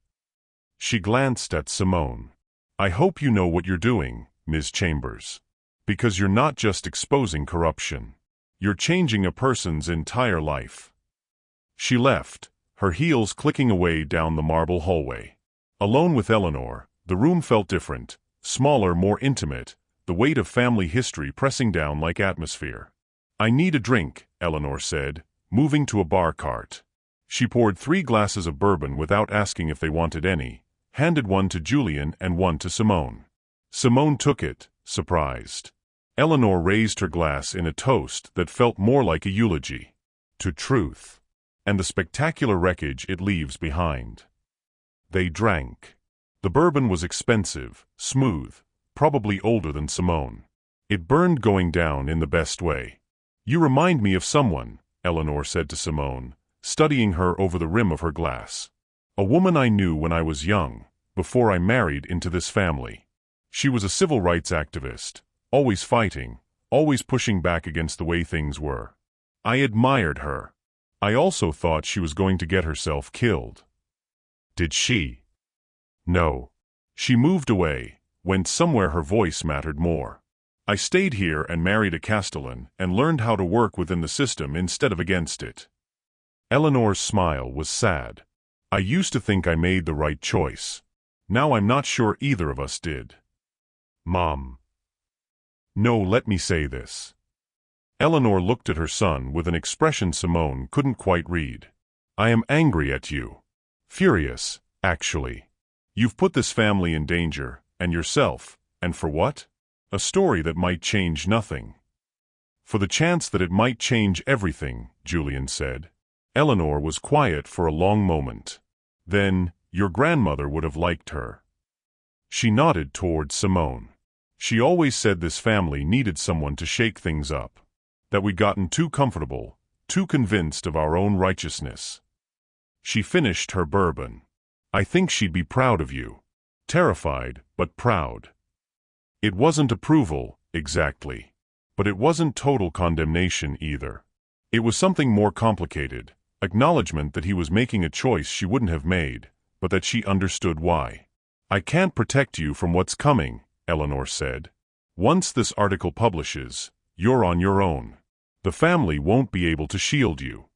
She glanced at Simone. I hope you know what you're doing, Ms. Chambers. Because you're not just exposing corruption. You're changing a person's entire life. She left, her heels clicking away down the marble hallway. Alone with Eleanor, the room felt different, smaller, more intimate, the weight of family history pressing down like atmosphere. I need a drink, Eleanor said, moving to a bar cart. She poured 3 glasses of bourbon without asking if they wanted any, handed one to Julian and one to Simone. Simone took it, surprised. Eleanor raised her glass in a toast that felt more like a eulogy. To truth. And the spectacular wreckage it leaves behind. They drank. The bourbon was expensive, smooth, probably older than Simone. It burned going down in the best way. You remind me of someone, Eleanor said to Simone, studying her over the rim of her glass. A woman I knew when I was young, before I married into this family. She was a civil rights activist, always fighting, always pushing back against the way things were. I admired her. I also thought she was going to get herself killed. Did she? No. She moved away, went somewhere her voice mattered more. I stayed here and married a Castellan and learned how to work within the system instead of against it. Eleanor's smile was sad. I used to think I made the right choice. Now I'm not sure either of us did. Mom. No, let me say this. Eleanor looked at her son with an expression Simone couldn't quite read. I am angry at you. Furious, actually. You've put this family in danger, and yourself, and for what? A story that might change nothing. For the chance that it might change everything, Julian said. Eleanor was quiet for a long moment. Then, your grandmother would have liked her. She nodded toward Simone. She always said this family needed someone to shake things up. That we'd gotten too comfortable, too convinced of our own righteousness. She finished her bourbon. I think she'd be proud of you. Terrified, but proud. It wasn't approval, exactly. But it wasn't total condemnation either. It was something more complicated, acknowledgement that he was making a choice she wouldn't have made, but that she understood why. I can't protect you from what's coming, Eleanor said. Once this article publishes, you're on your own. The family won't be able to shield you.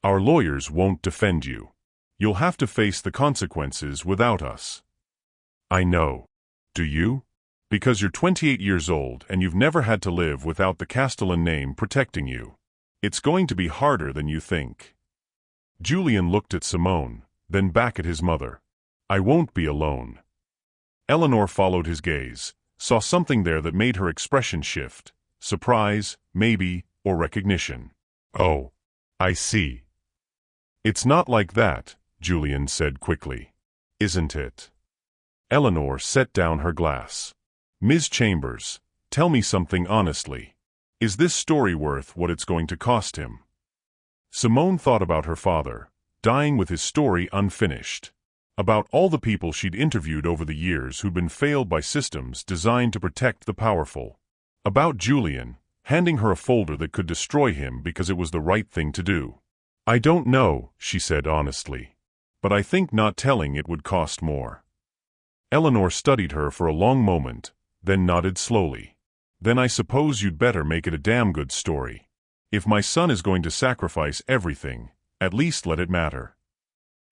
Our lawyers won't defend you. You'll have to face the consequences without us. I know. Do you? Because you're 28 years old and you've never had to live without the Castellan name protecting you. It's going to be harder than you think. Julian looked at Simone, then back at his mother. "I won't be alone." Eleanor followed his gaze, saw something there that made her expression shift. Surprise, maybe, or recognition. "Oh, I see." "It's not like that," Julian said quickly. "Isn't it?" Eleanor set down her glass. "Ms. Chambers, tell me something honestly. Is this story worth what it's going to cost him?" Simone thought about her father, dying with his story unfinished. About all the people she'd interviewed over the years who'd been failed by systems designed to protect the powerful. About Julian, handing her a folder that could destroy him because it was the right thing to do. "I don't know," she said honestly. "But I think not telling it would cost more." Eleanor studied her for a long moment, then nodded slowly. "Then I suppose you'd better make it a damn good story. If my son is going to sacrifice everything, at least let it matter."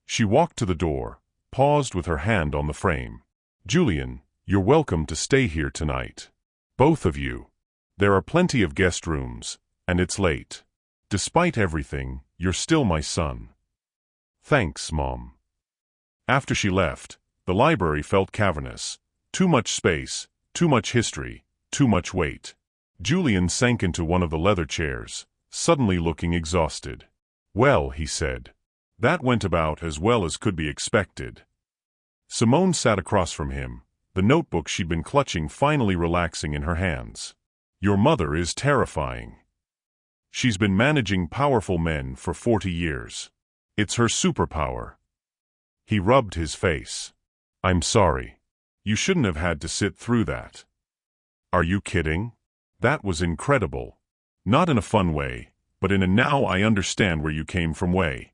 She walked to the door, paused with her hand on the frame. "Julian, you're welcome to stay here tonight. Both of you. There are plenty of guest rooms, and it's late. Despite everything, you're still my son." "Thanks, Mom." After she left, the library felt cavernous. Too much space, too much history, too much weight. Julian sank into one of the leather chairs, suddenly looking exhausted. "Well," he said, "that went about as well as could be expected." Simone sat across from him, the notebook she'd been clutching finally relaxing in her hands. "Your mother is terrifying. She's been managing powerful men for 40 years. It's her superpower." He rubbed his face. "I'm sorry. You shouldn't have had to sit through that." "Are you kidding? That was incredible. Not in a fun way, but in a now I understand where you came from way."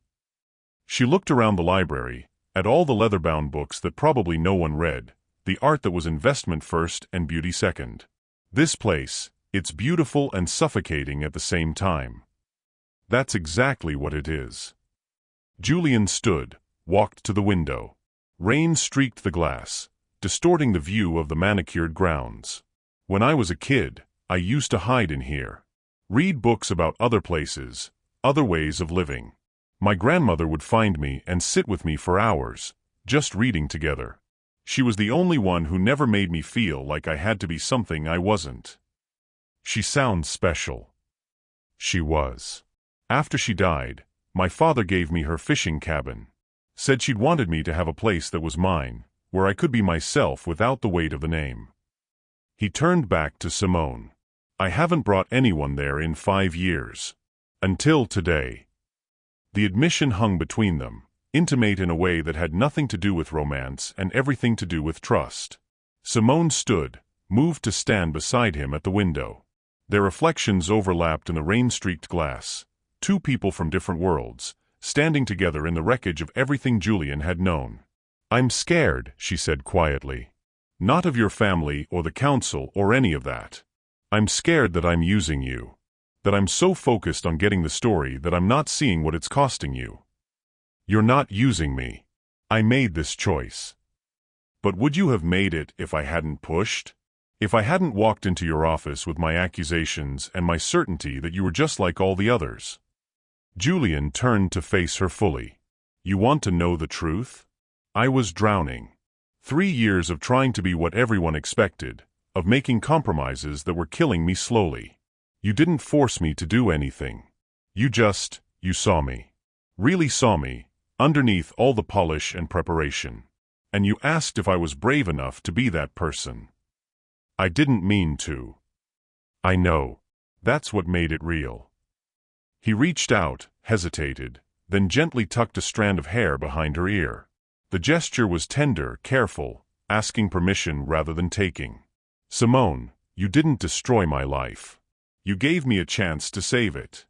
She looked around the library, at all the leather-bound books that probably no one read, the art that was investment first and beauty second. "This place, it's beautiful and suffocating at the same time." "That's exactly what it is." Julian stood, walked to the window. Rain streaked the glass, distorting the view of the manicured grounds. "When I was a kid, I used to hide in here. Read books about other places, other ways of living. My grandmother would find me and sit with me for hours, just reading together. She was the only one who never made me feel like I had to be something I wasn't." She sounds special. She was. "After she died, my father gave me her fishing cabin. Said she'd wanted me to have a place that was mine, where I could be myself without the weight of the name." He turned back to Simone. "I haven't brought anyone there in 5 years. Until today." The admission hung between them, intimate in a way that had nothing to do with romance and everything to do with trust. Simone stood, moved to stand beside him at the window. Their reflections overlapped in the rain-streaked glass, two people from different worlds, standing together in the wreckage of everything Julian had known. "I'm scared," she said quietly. "Not of your family or the council or any of that. I'm scared that I'm using you. That I'm so focused on getting the story that I'm not seeing what it's costing you." "You're not using me. I made this choice." "But would you have made it if I hadn't pushed? If I hadn't walked into your office with my accusations and my certainty that you were just like all the others?" Julian turned to face her fully. "You want to know the truth? I was drowning. 3 years of trying to be what everyone expected, of making compromises that were killing me slowly. You didn't force me to do anything. You saw me. Really saw me, underneath all the polish and preparation. And you asked if I was brave enough to be that person. I didn't mean to. I know. That's what made it real." He reached out, hesitated, then gently tucked a strand of hair behind her ear. The gesture was tender, careful, asking permission rather than taking. "Simone, you didn't destroy my life. You gave me a chance to save it."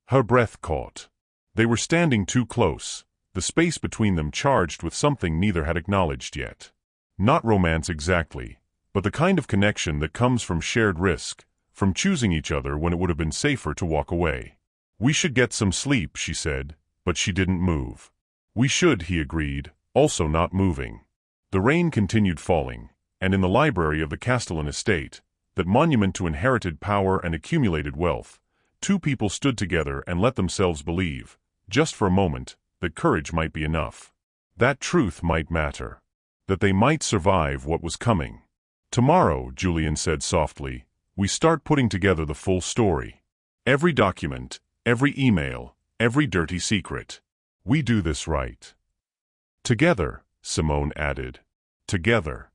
Her breath caught. They were standing too close, the space between them charged with something neither had acknowledged yet. Not romance exactly, but the kind of connection that comes from shared risk, from choosing each other when it would have been safer to walk away. "We should get some sleep," she said, but she didn't move. "We should," he agreed, also not moving. The rain continued falling, and in the library of the Castellan estate, that monument to inherited power and accumulated wealth, two people stood together and let themselves believe just for a moment, that courage might be enough. That truth might matter. That they might survive what was coming. Tomorrow, Julian said softly, we start putting together the full story. Every document, every email, every dirty secret. We do this right. Together, Simone added. Together.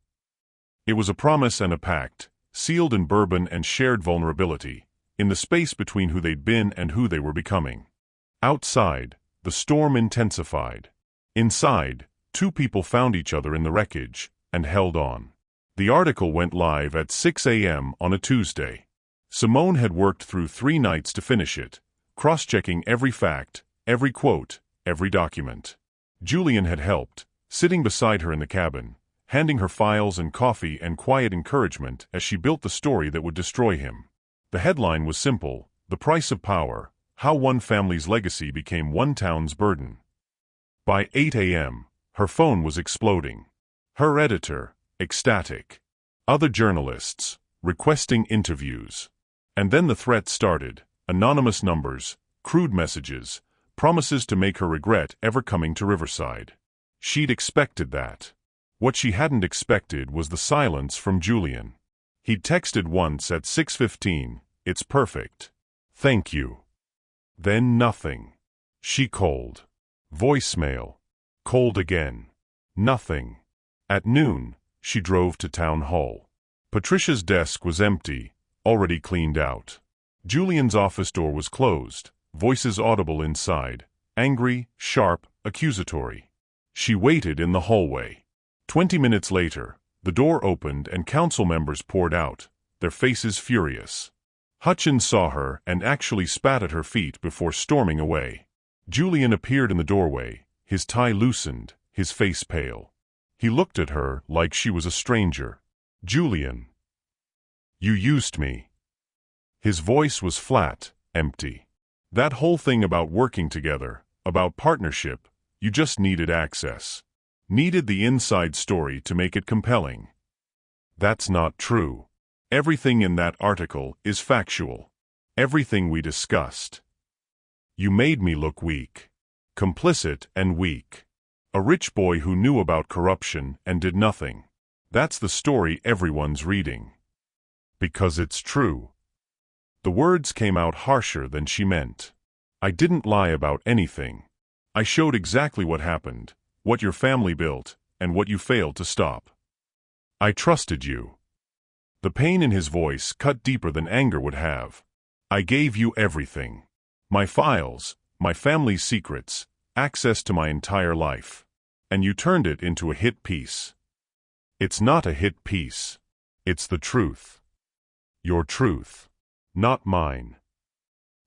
It was a promise and a pact, sealed in bourbon and shared vulnerability, in the space between who they'd been and who they were becoming. Outside, the storm intensified. Inside, two people found each other in the wreckage and held on. The article went live at 6 a.m. on a Tuesday. Simone had worked through 3 nights to finish it, cross-checking every fact, every quote, every document. Julian had helped, sitting beside her in the cabin, handing her files and coffee and quiet encouragement as she built the story that would destroy him. The headline was simple: The Price of Power, How One Family's Legacy Became One Town's Burden. By 8 a.m., her phone was exploding. Her editor, ecstatic. Other journalists, requesting interviews. And then the threats started: anonymous numbers, crude messages, promises to make her regret ever coming to Riverside. She'd expected that. What she hadn't expected was the silence from Julian. He'd texted once at 6:15, "It's perfect. Thank you." Then nothing. She called. Voicemail. Cold again. Nothing. At noon, she drove to town hall. Patricia's desk was empty, already cleaned out. Julian's office door was closed, voices audible inside, angry, sharp, accusatory. She waited in the hallway. 20 minutes later, the door opened and council members poured out, their faces furious. Hutchins saw her and actually spat at her feet before storming away. Julian appeared in the doorway, his tie loosened, his face pale. He looked at her like she was a stranger. "Julian, you used me." His voice was flat, empty. "That whole thing about working together, about partnership, you just needed access. Needed the inside story to make it compelling. That's not true. Everything in that article is factual. Everything we discussed. You made me look weak. Complicit and weak. A rich boy who knew about corruption and did nothing. That's the story everyone's reading. Because it's true." The words came out harsher than she meant. "I didn't lie about anything. I showed exactly what happened, what your family built, and what you failed to stop. I trusted you." The pain in his voice cut deeper than anger would have. "I gave you everything. My files, my family's secrets, access to my entire life. And you turned it into a hit piece. It's not a hit piece. It's the truth. Your truth. Not mine."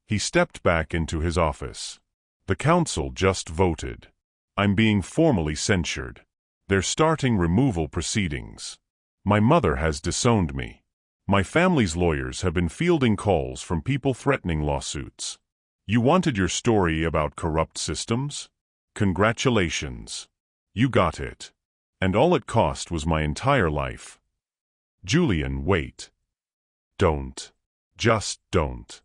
He stepped back into his office. "The council just voted. I'm being formally censured. They're starting removal proceedings. My mother has disowned me. My family's lawyers have been fielding calls from people threatening lawsuits. You wanted your story about corrupt systems? Congratulations. You got it. And all it cost was my entire life." "Julian, wait. Don't. Just don't."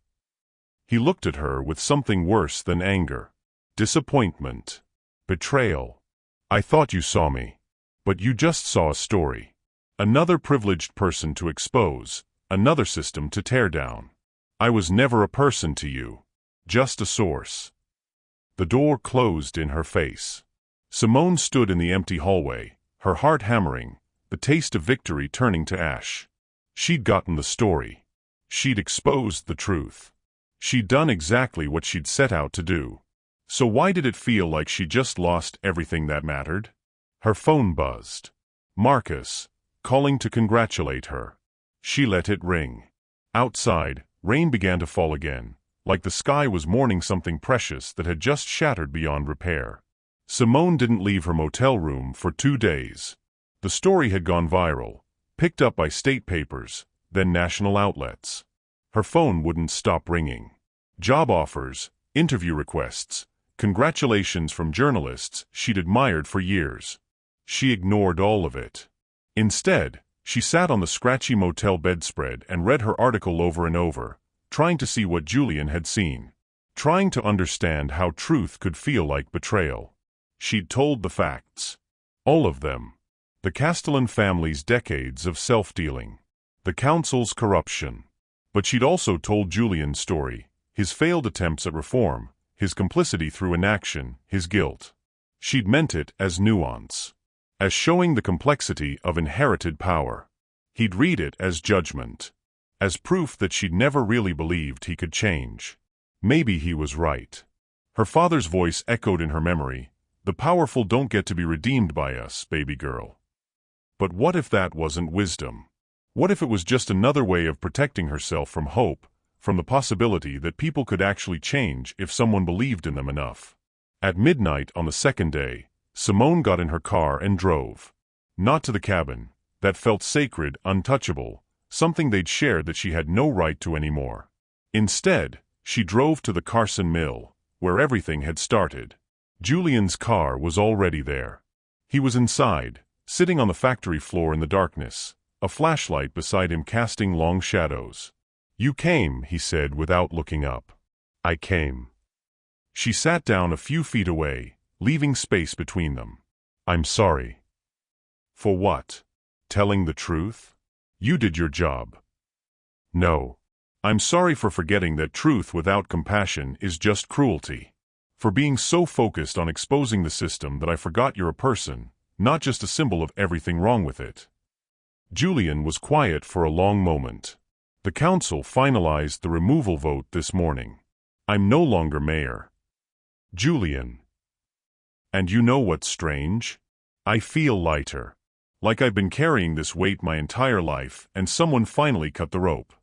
He looked at her with something worse than anger. Disappointment. Betrayal. "I thought you saw me. But you just saw a story. Another privileged person to expose, another system to tear down. I was never a person to you. Just a source." The door closed in her face. Simone stood in the empty hallway, her heart hammering, the taste of victory turning to ash. She'd gotten the story. She'd exposed the truth. She'd done exactly what she'd set out to do. So why did it feel like she just lost everything that mattered? Her phone buzzed. Marcus, calling to congratulate her. She let it ring. Outside, rain began to fall again, like the sky was mourning something precious that had just shattered beyond repair. Simone didn't leave her motel room for 2 days. The story had gone viral, picked up by state papers, then national outlets. Her phone wouldn't stop ringing. Job offers, interview requests, congratulations from journalists she'd admired for years. She ignored all of it. Instead, she sat on the scratchy motel bedspread and read her article over and over, trying to see what Julian had seen. trying to understand how truth could feel like betrayal. She'd told the facts. All of them. The Castellan family's decades of self-dealing. The council's corruption. But she'd also told Julian's story, his failed attempts at reform, his complicity through inaction, his guilt. She'd meant it as nuance. As showing the complexity of inherited power. He'd read it as judgment. As proof that she'd never really believed he could change. Maybe he was right. Her father's voice echoed in her memory. The powerful don't get to be redeemed by us, baby girl. But what if that wasn't wisdom? What if it was just another way of protecting herself from hope, from the possibility that people could actually change if someone believed in them enough? At midnight on the second day, Simone got in her car and drove. Not to the cabin, that felt sacred, untouchable, something they'd shared that she had no right to anymore. Instead, she drove to the Carson Mill, where everything had started. Julian's car was already there. He was inside, sitting on the factory floor in the darkness, a flashlight beside him casting long shadows. "You came," he said without looking up. "I came." She sat down a few feet away, leaving space between them. "I'm sorry." "For what? Telling the truth? You did your job." "No. I'm sorry for forgetting that truth without compassion is just cruelty. For being so focused on exposing the system that I forgot you're a person, not just a symbol of everything wrong with it." Julian was quiet for a long moment. "The council finalized the removal vote this morning. I'm no longer mayor." "Julian. And you know what's strange? I feel lighter. Like I've been carrying this weight my entire life and someone finally cut the rope."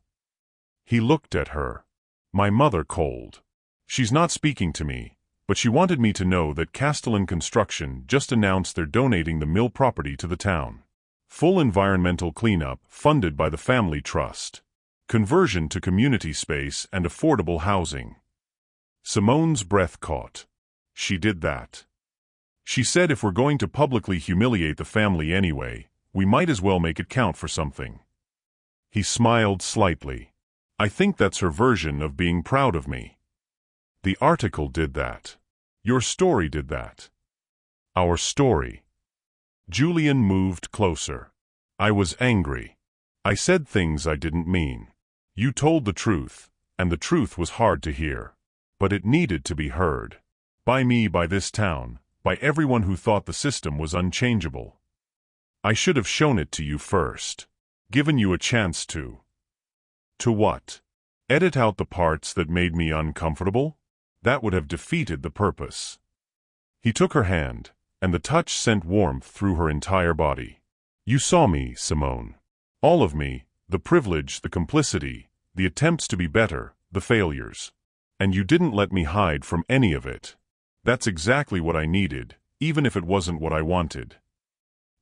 He looked at her. "My mother called. She's not speaking to me, but she wanted me to know that Castellan Construction just announced they're donating the mill property to the town. Full environmental cleanup funded by the family trust. Conversion to community space and affordable housing." Simone's breath caught. She did that. She said if we're going to publicly humiliate the family anyway, we might as well make it count for something. He smiled slightly. "I think that's her version of being proud of me. The article did that. Your story did that. Our story." Julian moved closer. "I was angry. I said things I didn't mean. You told the truth, and the truth was hard to hear. But it needed to be heard. By me, by this town, by everyone who thought the system was unchangeable. I should have shown it to you first. Given you a chance to." "To what? Edit out the parts that made me uncomfortable? That would have defeated the purpose." He took her hand, and the touch sent warmth through her entire body. "You saw me, Simone. All of me, the privilege, the complicity, the attempts to be better, the failures. And you didn't let me hide from any of it. That's exactly what I needed, even if it wasn't what I wanted."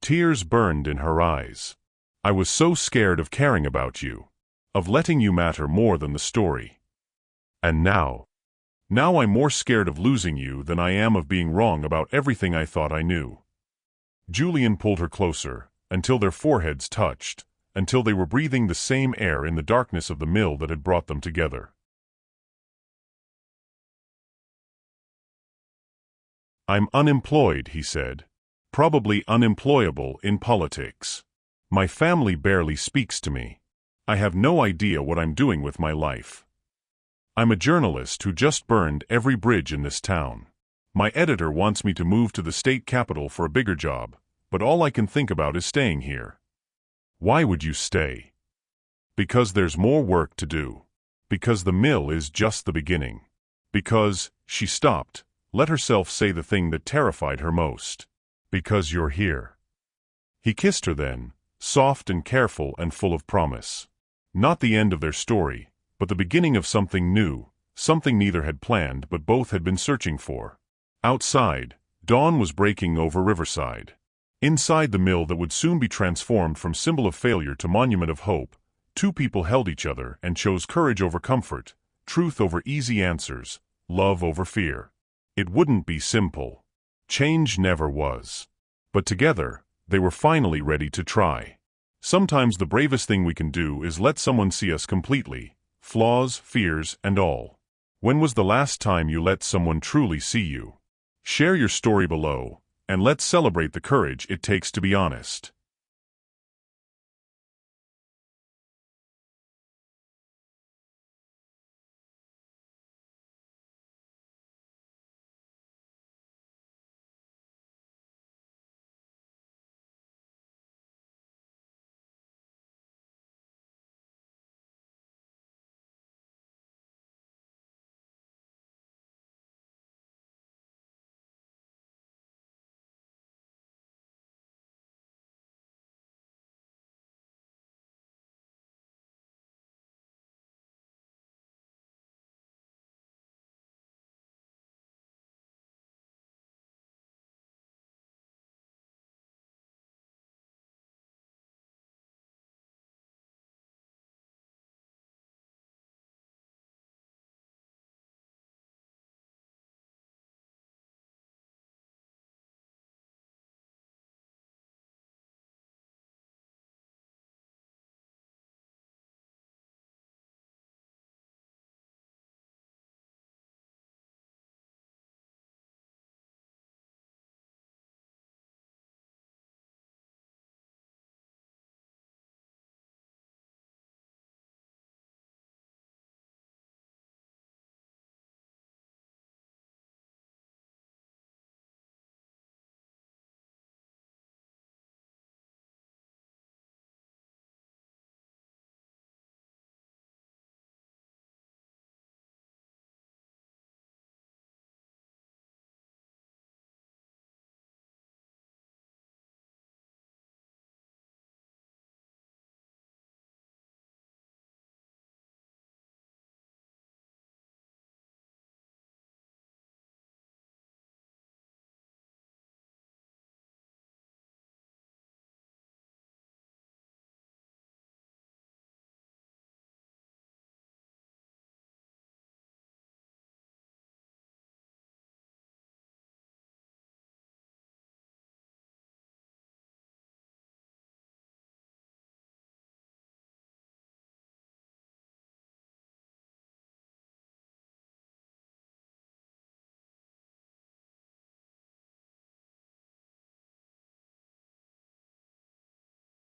Tears burned in her eyes. "I was so scared of caring about you. Of letting you matter more than the story. And now I'm more scared of losing you than I am of being wrong about everything I thought I knew." Julian pulled her closer, until their foreheads touched, until they were breathing the same air in the darkness of the mill that had brought them together. "I'm unemployed," he said. "Probably unemployable in politics. My family barely speaks to me. I have no idea what I'm doing with my life. I'm a journalist who just burned every bridge in this town. My editor wants me to move to the state capital for a bigger job, but all I can think about is staying here." "Why would you stay?" "Because there's more work to do. Because the mill is just the beginning. Because," she stopped, let herself say the thing that terrified her most. "Because you're here." He kissed her then, soft and careful and full of promise. Not the end of their story, but the beginning of something new, something neither had planned but both had been searching for. Outside, dawn was breaking over Riverside. Inside the mill that would soon be transformed from symbol of failure to monument of hope, two people held each other and chose courage over comfort, truth over easy answers, love over fear. It wouldn't be simple. Change never was. But together, they were finally ready to try. Sometimes the bravest thing we can do is let someone see us completely, flaws, fears, and all. When was the last time you let someone truly see you? Share your story below, and let's celebrate the courage it takes to be honest.